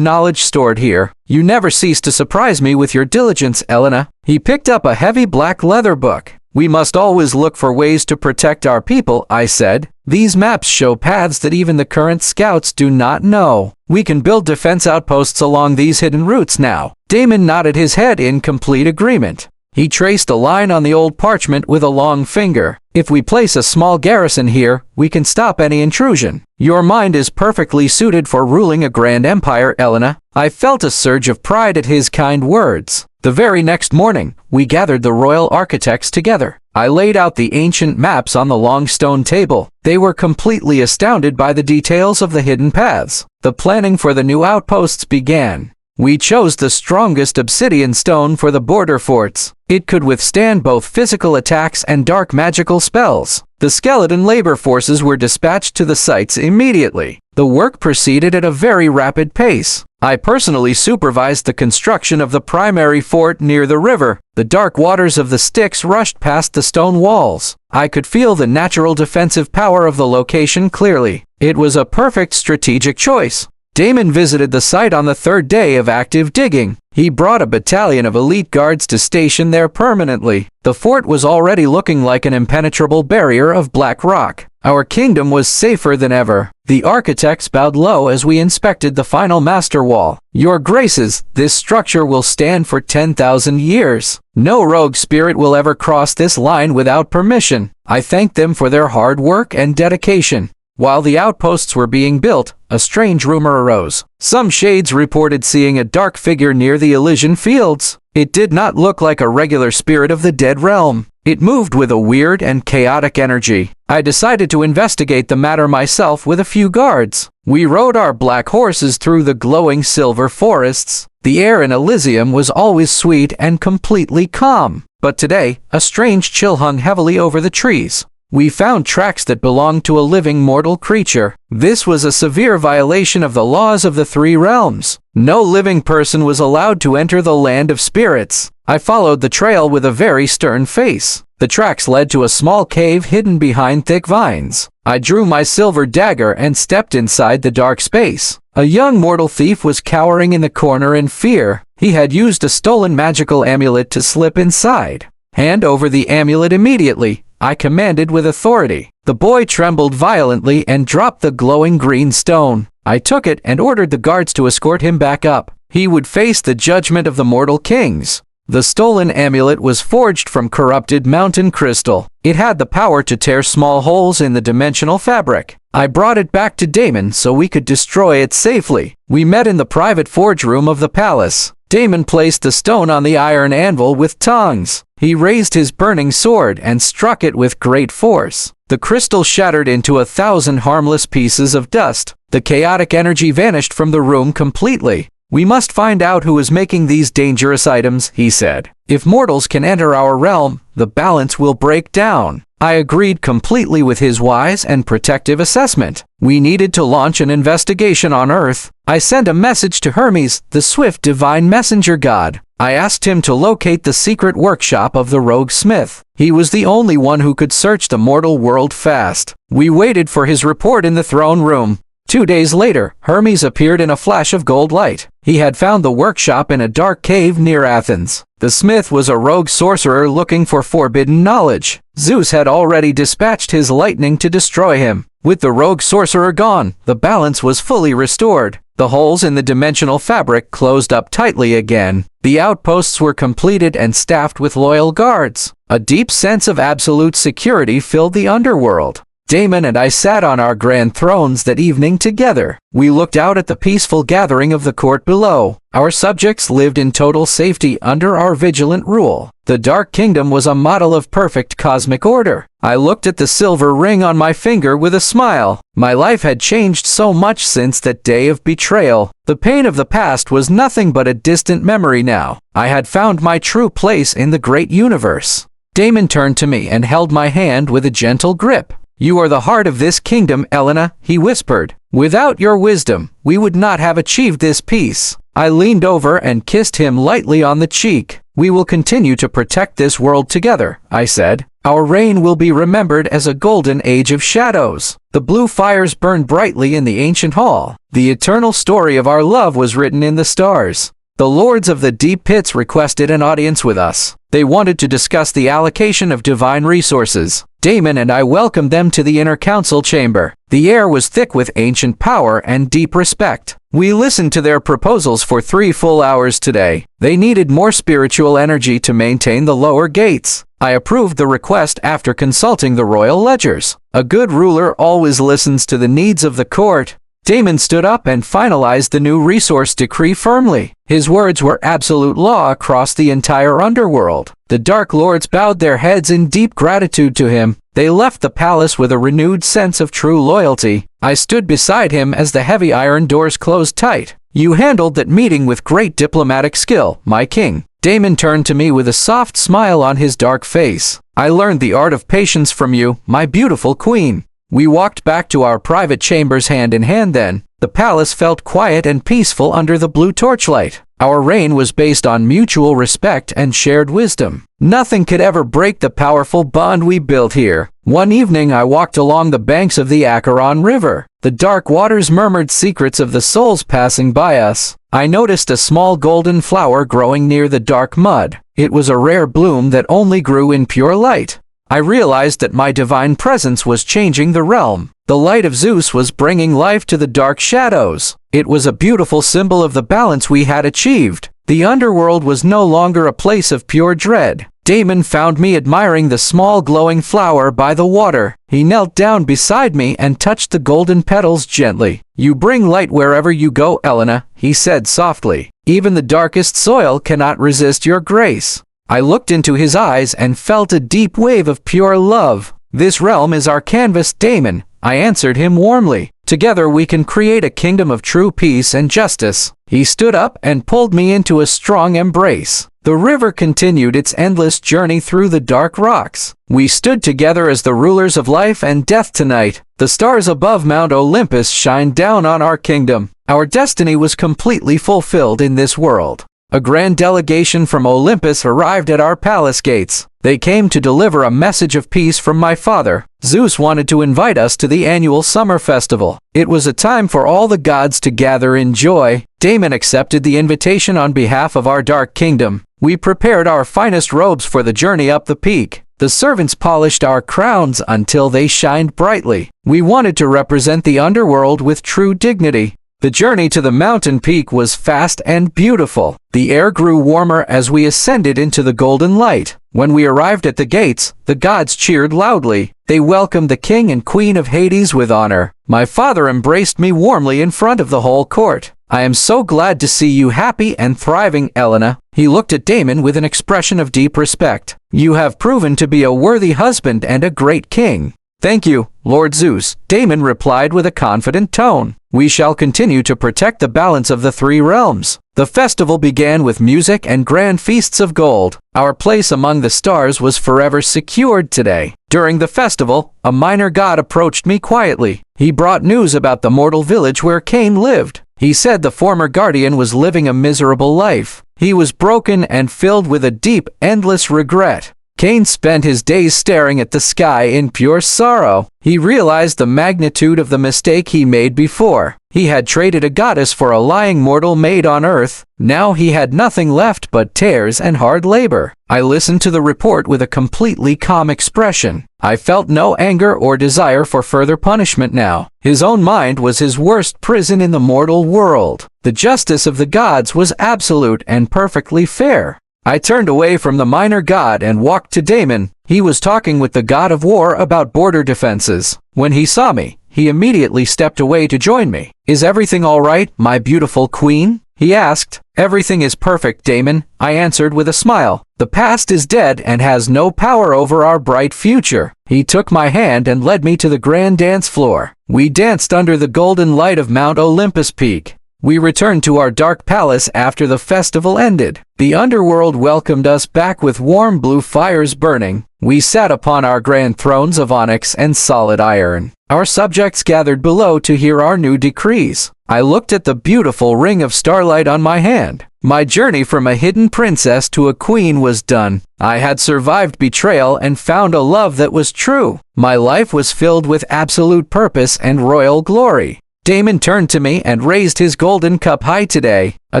knowledge stored here. "You never cease to surprise me with your diligence, Elena." He picked up a heavy black leather book. "We must always look for ways to protect our people," I said. "These maps show paths that even the current scouts do not know. We can build defense outposts along these hidden routes now." Damon nodded his head in complete agreement. He traced a line on the old parchment with a long finger. "If we place a small garrison here, we can stop any intrusion. Your mind is perfectly suited for ruling a grand empire, Elena." I felt a surge of pride at his kind words. The very next morning, we gathered the royal architects together. I laid out the ancient maps on the long stone table. They were completely astounded by the details of the hidden paths. The planning for the new outposts began. We chose the strongest obsidian stone for the border forts. It could withstand both physical attacks and dark magical spells. The skeleton labor forces were dispatched to the sites immediately. The work proceeded at a very rapid pace. I personally supervised the construction of the primary fort near the river. The dark waters of the Styx rushed past the stone walls. I could feel the natural defensive power of the location clearly. It was a perfect strategic choice. Damon visited the site on the 3rd day of active digging. He brought a battalion of elite guards to station there permanently. The fort was already looking like an impenetrable barrier of black rock. Our kingdom was safer than ever. The architects bowed low as we inspected the final master wall. "Your graces, this structure will stand for 10,000 years. No rogue spirit will ever cross this line without permission." I thanked them for their hard work and dedication. While the outposts were being built, a strange rumor arose. Some shades reported seeing a dark figure near the Elysian fields. It did not look like a regular spirit of the dead realm. It moved with a weird and chaotic energy. I decided to investigate the matter myself with a few guards. We rode our black horses through the glowing silver forests. The air in Elysium was always sweet and completely calm. But today, a strange chill hung heavily over the trees. We found tracks that belonged to a living mortal creature. This was a severe violation of the laws of the 3 realms. No living person was allowed to enter the land of spirits. I followed the trail with a very stern face. The tracks led to a small cave hidden behind thick vines. I drew my silver dagger and stepped inside the dark space. A young mortal thief was cowering in the corner in fear. He had used a stolen magical amulet to slip inside. "Hand over the amulet immediately," I commanded with authority. The boy trembled violently and dropped the glowing green stone. I took it and ordered the guards to escort him back up. He would face the judgment of the mortal kings. The stolen amulet was forged from corrupted mountain crystal. It had the power to tear small holes in the dimensional fabric. I brought it back to Damon so we could destroy it safely. We met in the private forge room of the palace. Damon placed the stone on the iron anvil with tongs. He raised his burning sword and struck it with great force. The crystal shattered into 1,000 harmless pieces of dust. The chaotic energy vanished from the room completely. "We must find out who is making these dangerous items," he said. "If mortals can enter our realm, the balance will break down." I agreed completely with his wise and protective assessment. We needed to launch an investigation on Earth. I sent a message to Hermes, the swift divine messenger god. I asked him to locate the secret workshop of the rogue smith. He was the only one who could search the mortal world fast. We waited for his report in the throne room. 2 days later, Hermes appeared in a flash of gold light. He had found the workshop in a dark cave near Athens. The smith was a rogue sorcerer looking for forbidden knowledge. Zeus had already dispatched his lightning to destroy him. With the rogue sorcerer gone, the balance was fully restored. The holes in the dimensional fabric closed up tightly again. The outposts were completed and staffed with loyal guards. A deep sense of absolute security filled the underworld. Damon and I sat on our grand thrones that evening together. We looked out at the peaceful gathering of the court below. Our subjects lived in total safety under our vigilant rule. The Dark Kingdom was a model of perfect cosmic order. I looked at the silver ring on my finger with a smile. My life had changed so much since that day of betrayal. The pain of the past was nothing but a distant memory now. I had found my true place in the great universe. Damon turned to me and held my hand with a gentle grip. "You are the heart of this kingdom, Elena," he whispered. "Without your wisdom, we would not have achieved this peace." I leaned over and kissed him lightly on the cheek. "We will continue to protect this world together," I said. "Our reign will be remembered as a golden age of shadows." The blue fires burned brightly in the ancient hall. The eternal story of our love was written in the stars. The lords of the deep pits requested an audience with us. They wanted to discuss the allocation of divine resources. Damon and I welcomed them to the inner council chamber. The air was thick with ancient power and deep respect. We listened to their proposals for 3 full hours today. They needed more spiritual energy to maintain the lower gates. I approved the request after consulting the royal ledgers. A good ruler always listens to the needs of the court. Damon stood up and finalized the new resource decree firmly. His words were absolute law across the entire underworld. The Dark Lords bowed their heads in deep gratitude to him. They left the palace with a renewed sense of true loyalty. I stood beside him as the heavy iron doors closed tight. "You handled that meeting with great diplomatic skill, my king." Damon turned to me with a soft smile on his dark face. "I learned the art of patience from you, my beautiful queen." We walked back to our private chambers hand in hand then. The palace felt quiet and peaceful under the blue torchlight. Our reign was based on mutual respect and shared wisdom. Nothing could ever break the powerful bond we built here. One evening I walked along the banks of the Acheron River. The dark waters murmured secrets of the souls passing by us. I noticed a small golden flower growing near the dark mud. It was a rare bloom that only grew in pure light. I realized that my divine presence was changing the realm. The light of Zeus was bringing life to the dark shadows. It was a beautiful symbol of the balance we had achieved. The underworld was no longer a place of pure dread. Damon found me admiring the small glowing flower by the water. He knelt down beside me and touched the golden petals gently. "You bring light wherever you go, Elena," he said softly. "Even the darkest soil cannot resist your grace." I looked into his eyes and felt a deep wave of pure love. "This realm is our canvas, Damon," I answered him warmly. "Together we can create a kingdom of true peace and justice." He stood up and pulled me into a strong embrace. The river continued its endless journey through the dark rocks. We stood together as the rulers of life and death tonight. The stars above Mount Olympus shined down on our kingdom. Our destiny was completely fulfilled in this world. A grand delegation from Olympus arrived at our palace gates. They came to deliver a message of peace from my father. Zeus wanted to invite us to the annual summer festival. It was a time for all the gods to gather in joy. Damon accepted the invitation on behalf of our dark kingdom. We prepared our finest robes for the journey up the peak. The servants polished our crowns until they shined brightly. We wanted to represent the underworld with true dignity. The journey to the mountain peak was fast and beautiful. The air grew warmer as we ascended into the golden light. When we arrived at the gates, the gods cheered loudly. They welcomed the king and queen of Hades with honor. My father embraced me warmly in front of the whole court. "I am so glad to see you happy and thriving, Elena." He looked at Damon with an expression of deep respect. "You have proven to be a worthy husband and a great king." "Thank you, Lord Zeus," Damon replied with a confident tone. "We shall continue to protect the balance of the 3 realms." The festival began with music and grand feasts of gold. Our place among the stars was forever secured today. During the festival, a minor god approached me quietly. He brought news about the mortal village where Cain lived. He said the former guardian was living a miserable life. He was broken and filled with a deep, endless regret. Cain spent his days staring at the sky in pure sorrow. He realized the magnitude of the mistake he made before. He had traded a goddess for a lying mortal made on earth. Now he had nothing left but tears and hard labor. I listened to the report with a completely calm expression. I felt no anger or desire for further punishment now. His own mind was his worst prison in the mortal world. The justice of the gods was absolute and perfectly fair. I turned away from the minor god and walked to Damon. He was talking with the god of war about border defenses. When he saw me, he immediately stepped away to join me. "Is everything all right, my beautiful queen?" he asked. "Everything is perfect, Damon," I answered with a smile. "The past is dead and has no power over our bright future." He took my hand and led me to the grand dance floor. We danced under the golden light of Mount Olympus Peak. We returned to our dark palace after the festival ended. The underworld welcomed us back with warm blue fires burning. We sat upon our grand thrones of onyx and solid iron. Our subjects gathered below to hear our new decrees. I looked at the beautiful ring of starlight on my hand. My journey from a hidden princess to a queen was done. I had survived betrayal and found a love that was true. My life was filled with absolute purpose and royal glory. Damon turned to me and raised his golden cup high today, a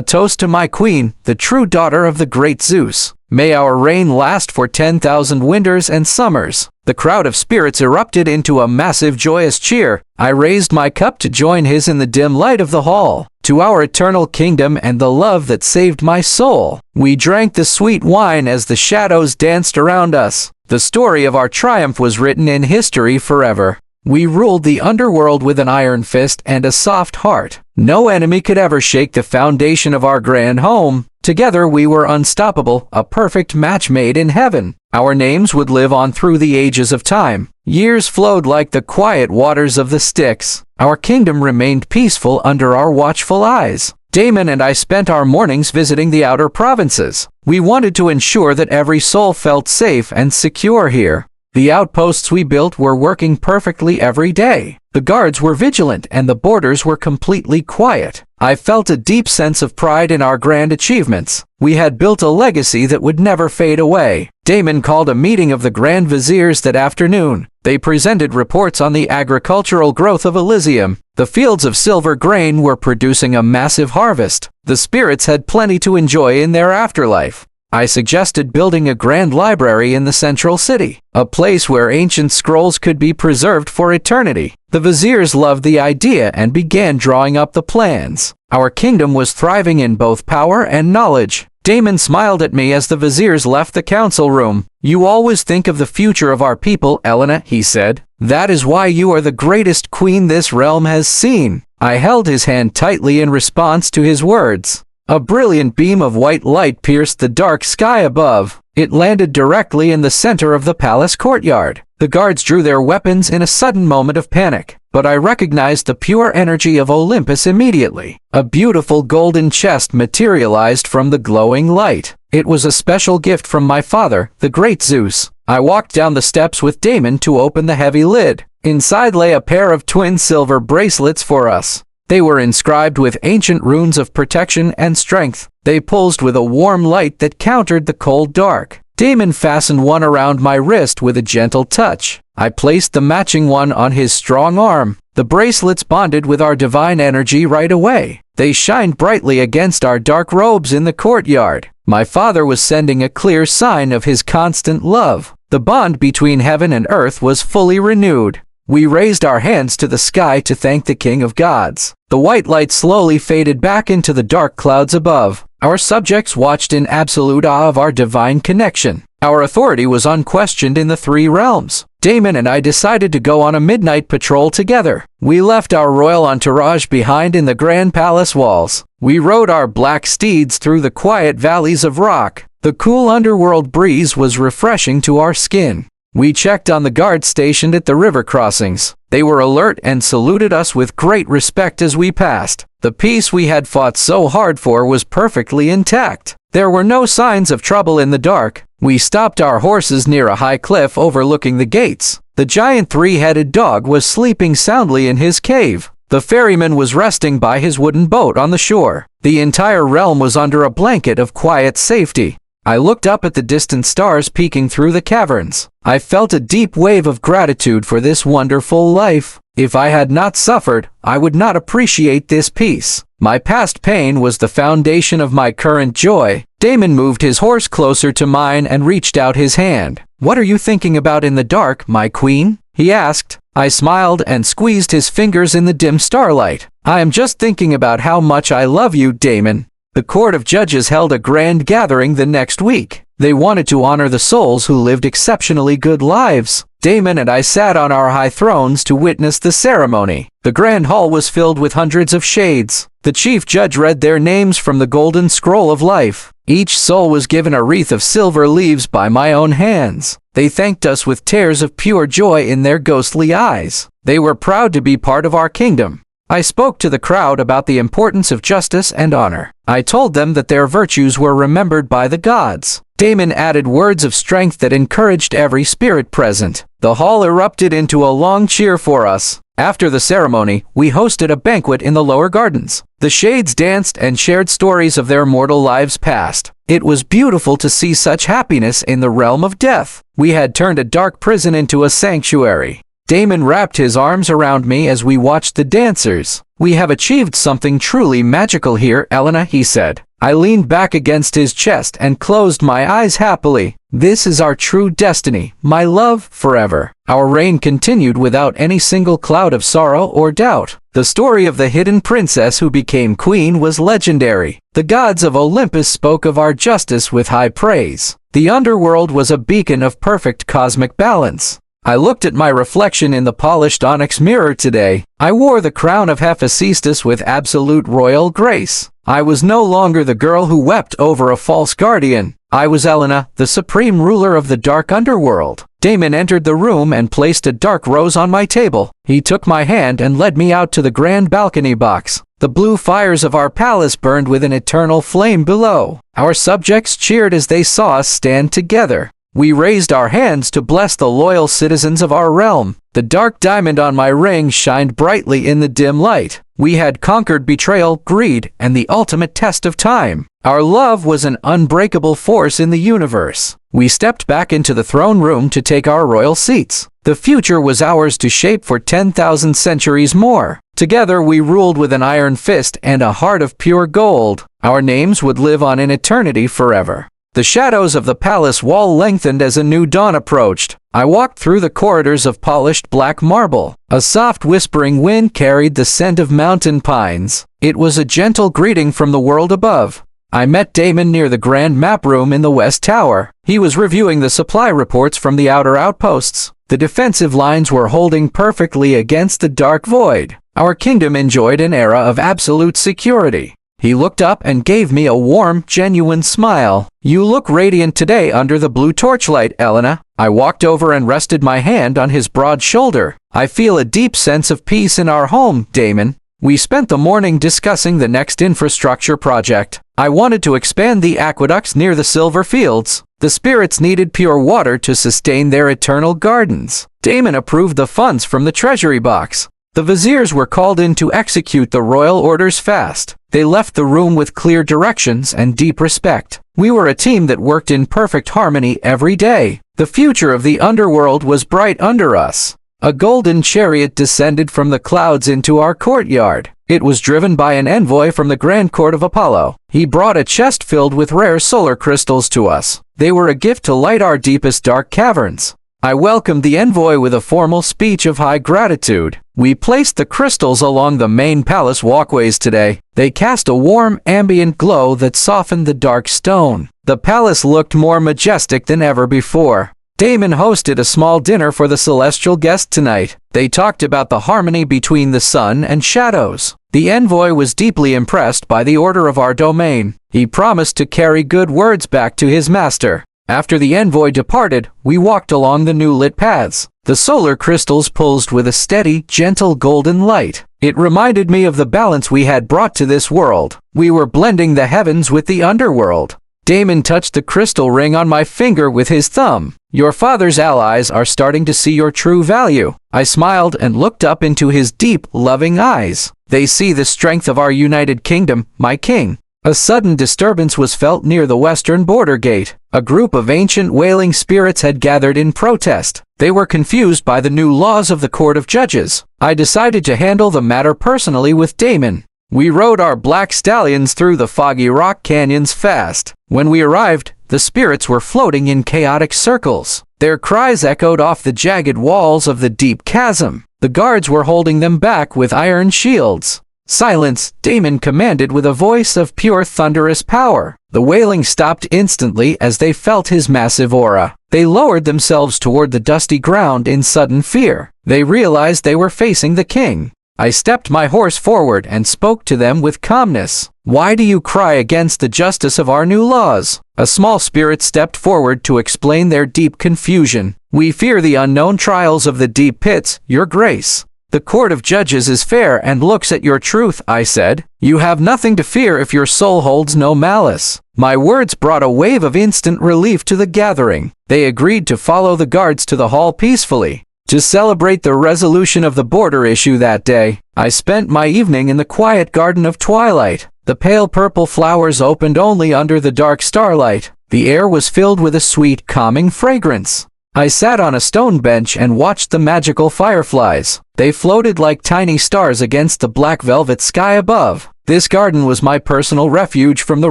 toast to my queen, the true daughter of the great Zeus. May our reign last for 10,000 winters and summers. The crowd of spirits erupted into a massive joyous cheer. I raised my cup to join his in the dim light of the hall. To our eternal kingdom and the love that saved my soul. We drank the sweet wine as the shadows danced around us. The story of our triumph was written in history forever. We ruled the underworld with an iron fist and a soft heart. No enemy could ever shake the foundation of our grand home. Together we were unstoppable, a perfect match made in heaven. Our names would live on through the ages of time. Years flowed like the quiet waters of the Styx. Our kingdom remained peaceful under our watchful eyes. Damon and I spent our mornings visiting the outer provinces. We wanted to ensure that every soul felt safe and secure here. The outposts we built were working perfectly every day. The guards were vigilant and the borders were completely quiet. I felt a deep sense of pride in our grand achievements. We had built a legacy that would never fade away. Damon called a meeting of the Grand Viziers that afternoon. They presented reports on the agricultural growth of Elysium. The fields of silver grain were producing a massive harvest. The spirits had plenty to enjoy in their afterlife. I suggested building a grand library in the central city, a place where ancient scrolls could be preserved for eternity. The viziers loved the idea and began drawing up the plans. Our kingdom was thriving in both power and knowledge. Damon smiled at me as the viziers left the council room. "You always think of the future of our people, Elena," he said. "That is why you are the greatest queen this realm has seen." I held his hand tightly in response to his words. A brilliant beam of white light pierced the dark sky above. It landed directly in the center of the palace courtyard. The guards drew their weapons in a sudden moment of panic, but I recognized the pure energy of Olympus immediately. A beautiful golden chest materialized from the glowing light. It was a special gift from my father, the great Zeus. I walked down the steps with Damon to open the heavy lid. Inside lay a pair of twin silver bracelets for us. They were inscribed with ancient runes of protection and strength. They pulsed with a warm light that countered the cold dark. Damon fastened one around my wrist with a gentle touch. I placed the matching one on his strong arm. The bracelets bonded with our divine energy right away. They shined brightly against our dark robes in the courtyard. My father was sending a clear sign of his constant love. The bond between heaven and earth was fully renewed. We raised our hands to the sky to thank the King of Gods. The white light slowly faded back into the dark clouds above. Our subjects watched in absolute awe of our divine connection. Our authority was unquestioned in the three realms. Damon and I decided to go on a midnight patrol together. We left our royal entourage behind in the grand palace walls. We rode our black steeds through the quiet valleys of rock. The cool underworld breeze was refreshing to our skin. We checked on the guards stationed at the river crossings. They were alert and saluted us with great respect as we passed. The peace we had fought so hard for was perfectly intact. There were no signs of trouble in the dark. We stopped our horses near a high cliff overlooking the gates. The giant three-headed dog was sleeping soundly in his cave. The ferryman was resting by his wooden boat on the shore. The entire realm was under a blanket of quiet safety. I looked up at the distant stars peeking through the caverns. I felt a deep wave of gratitude for this wonderful life. If I had not suffered, I would not appreciate this peace. My past pain was the foundation of my current joy. Damon moved his horse closer to mine and reached out his hand. "What are you thinking about in the dark, my queen?" he asked. I smiled and squeezed his fingers in the dim starlight. "I am just thinking about how much I love you, Damon." The Court of Judges held a grand gathering the next week. They wanted to honor the souls who lived exceptionally good lives. Damon and I sat on our high thrones to witness the ceremony. The grand hall was filled with hundreds of shades. The chief judge read their names from the golden scroll of life. Each soul was given a wreath of silver leaves by my own hands. They thanked us with tears of pure joy in their ghostly eyes. They were proud to be part of our kingdom. I spoke to the crowd about the importance of justice and honor. I told them that their virtues were remembered by the gods. Damon added words of strength that encouraged every spirit present. The hall erupted into a long cheer for us. After the ceremony, we hosted a banquet in the lower gardens. The shades danced and shared stories of their mortal lives past. It was beautiful to see such happiness in the realm of death. We had turned a dark prison into a sanctuary. Damon wrapped his arms around me as we watched the dancers. "We have achieved something truly magical here, Elena," he said. I leaned back against his chest and closed my eyes happily. "This is our true destiny, my love, forever." Our reign continued without any single cloud of sorrow or doubt. The story of the hidden princess who became queen was legendary. The gods of Olympus spoke of our justice with high praise. The underworld was a beacon of perfect cosmic balance. I looked at my reflection in the polished onyx mirror today. I wore the crown of Hephaestus with absolute royal grace. I was no longer the girl who wept over a false guardian. I was Elena, the supreme ruler of the dark underworld. Damon entered the room and placed a dark rose on my table. He took my hand and led me out to the grand balcony box. The blue fires of our palace burned with an eternal flame below. Our subjects cheered as they saw us stand together. We raised our hands to bless the loyal citizens of our realm. The dark diamond on my ring shined brightly in the dim light. We had conquered betrayal, greed, and the ultimate test of time. Our love was an unbreakable force in the universe. We stepped back into the throne room to take our royal seats. The future was ours to shape for 10,000 centuries more. Together we ruled with an iron fist and a heart of pure gold. Our names would live on in eternity forever. The shadows of the palace wall lengthened as a new dawn approached. I walked through the corridors of polished black marble. A soft whispering wind carried the scent of mountain pines. It was a gentle greeting from the world above. I met Damon near the grand map room in the West Tower. He was reviewing the supply reports from the outer outposts. The defensive lines were holding perfectly against the dark void. Our kingdom enjoyed an era of absolute security. He looked up and gave me a warm, genuine smile. "You look radiant today under the blue torchlight, Elena." I walked over and rested my hand on his broad shoulder. "I feel a deep sense of peace in our home, Damon." We spent the morning discussing the next infrastructure project. I wanted to expand the aqueducts near the silver fields. The spirits needed pure water to sustain their eternal gardens. Damon approved the funds from the treasury box. The viziers were called in to execute the royal orders fast. They left the room with clear directions and deep respect. We were a team that worked in perfect harmony every day. The future of the underworld was bright under us. A golden chariot descended from the clouds into our courtyard. It was driven by an envoy from the Grand Court of Apollo. He brought a chest filled with rare solar crystals to us. They were a gift to light our deepest dark caverns. I welcomed the envoy with a formal speech of high gratitude. We placed the crystals along the main palace walkways today. They cast a warm, ambient glow that softened the dark stone. The palace looked more majestic than ever before. Damon hosted a small dinner for the celestial guests tonight. They talked about the harmony between the sun and shadows. The envoy was deeply impressed by the order of our domain. He promised to carry good words back to his master. After the envoy departed, we walked along the new lit paths. The solar crystals pulsed with a steady, gentle golden light. It reminded me of the balance we had brought to this world. We were blending the heavens with the underworld. Damon touched the crystal ring on my finger with his thumb. Your father's allies are starting to see your true value. I smiled and looked up into his deep, loving eyes. They see the strength of our united kingdom, my king. A sudden disturbance was felt near the western border gate. A group of ancient wailing spirits had gathered in protest. They were confused by the new laws of the Court of Judges. I decided to handle the matter personally with Damon. We rode our black stallions through the foggy rock canyons fast. When we arrived, the spirits were floating in chaotic circles. Their cries echoed off the jagged walls of the deep chasm. The guards were holding them back with iron shields. "Silence," Damon commanded with a voice of pure thunderous power. The wailing stopped instantly as they felt his massive aura. They lowered themselves toward the dusty ground in sudden fear. They realized they were facing the king. I stepped my horse forward and spoke to them with calmness. "Why do you cry against the justice of our new laws?" A small spirit stepped forward to explain their deep confusion. "We fear the unknown trials of the deep pits, your grace. The Court of Judges is fair and looks at your truth," I said. "You have nothing to fear if your soul holds no malice." My words brought a wave of instant relief to the gathering. They agreed to follow the guards to the hall peacefully. To celebrate the resolution of the border issue that day, I spent my evening in the quiet garden of twilight. The pale purple flowers opened only under the dark starlight. The air was filled with a sweet, calming fragrance. I sat on a stone bench and watched the magical fireflies. They floated like tiny stars against the black velvet sky above. This garden was my personal refuge from the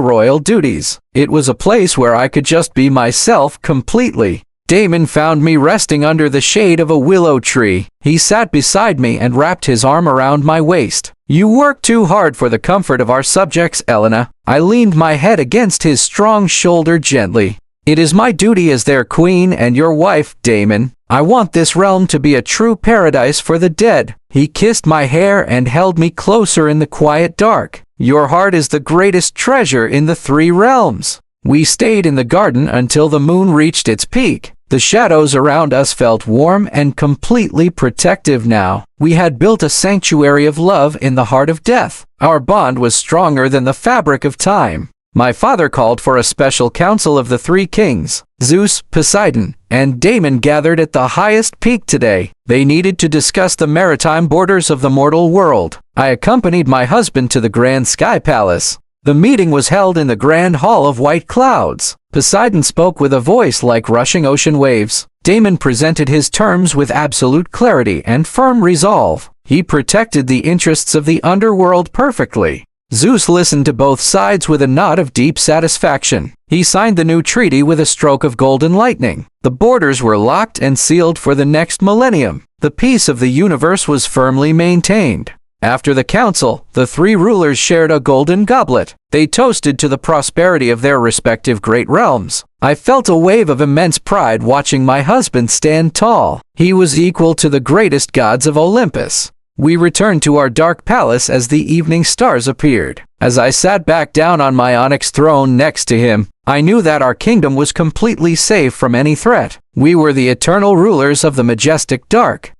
royal duties. It was a place where I could just be myself completely. Damon found me resting under the shade of a willow tree. He sat beside me and wrapped his arm around my waist. "You work too hard for the comfort of our subjects, Elena." I leaned my head against his strong shoulder gently. "It is my duty as their queen and your wife, Damon. I want this realm to be a true paradise for the dead." He kissed my hair and held me closer in the quiet dark. "Your heart is the greatest treasure in the 3 realms." We stayed in the garden until the moon reached its peak. The shadows around us felt warm and completely protective now. We had built a sanctuary of love in the heart of death. Our bond was stronger than the fabric of time. My father called for a special council of the 3 kings. Zeus, Poseidon, and Damon gathered at the highest peak today. They needed to discuss the maritime borders of the mortal world. I accompanied my husband to the Grand Sky Palace. The meeting was held in the Grand Hall of White Clouds. Poseidon spoke with a voice like rushing ocean waves. Damon presented his terms with absolute clarity and firm resolve. He protected the interests of the underworld perfectly. Zeus listened to both sides with a nod of deep satisfaction. He signed the new treaty with a stroke of golden lightning. The borders were locked and sealed for the next millennium. The peace of the universe was firmly maintained. After the council, the 3 rulers shared a golden goblet. They toasted to the prosperity of their respective great realms. I felt a wave of immense pride watching my husband stand tall. He was equal to the greatest gods of Olympus. We returned to our dark palace as the evening stars appeared. As I sat back down on my onyx throne next to him, I knew that our kingdom was completely safe from any threat. We were the eternal rulers of the majestic dark.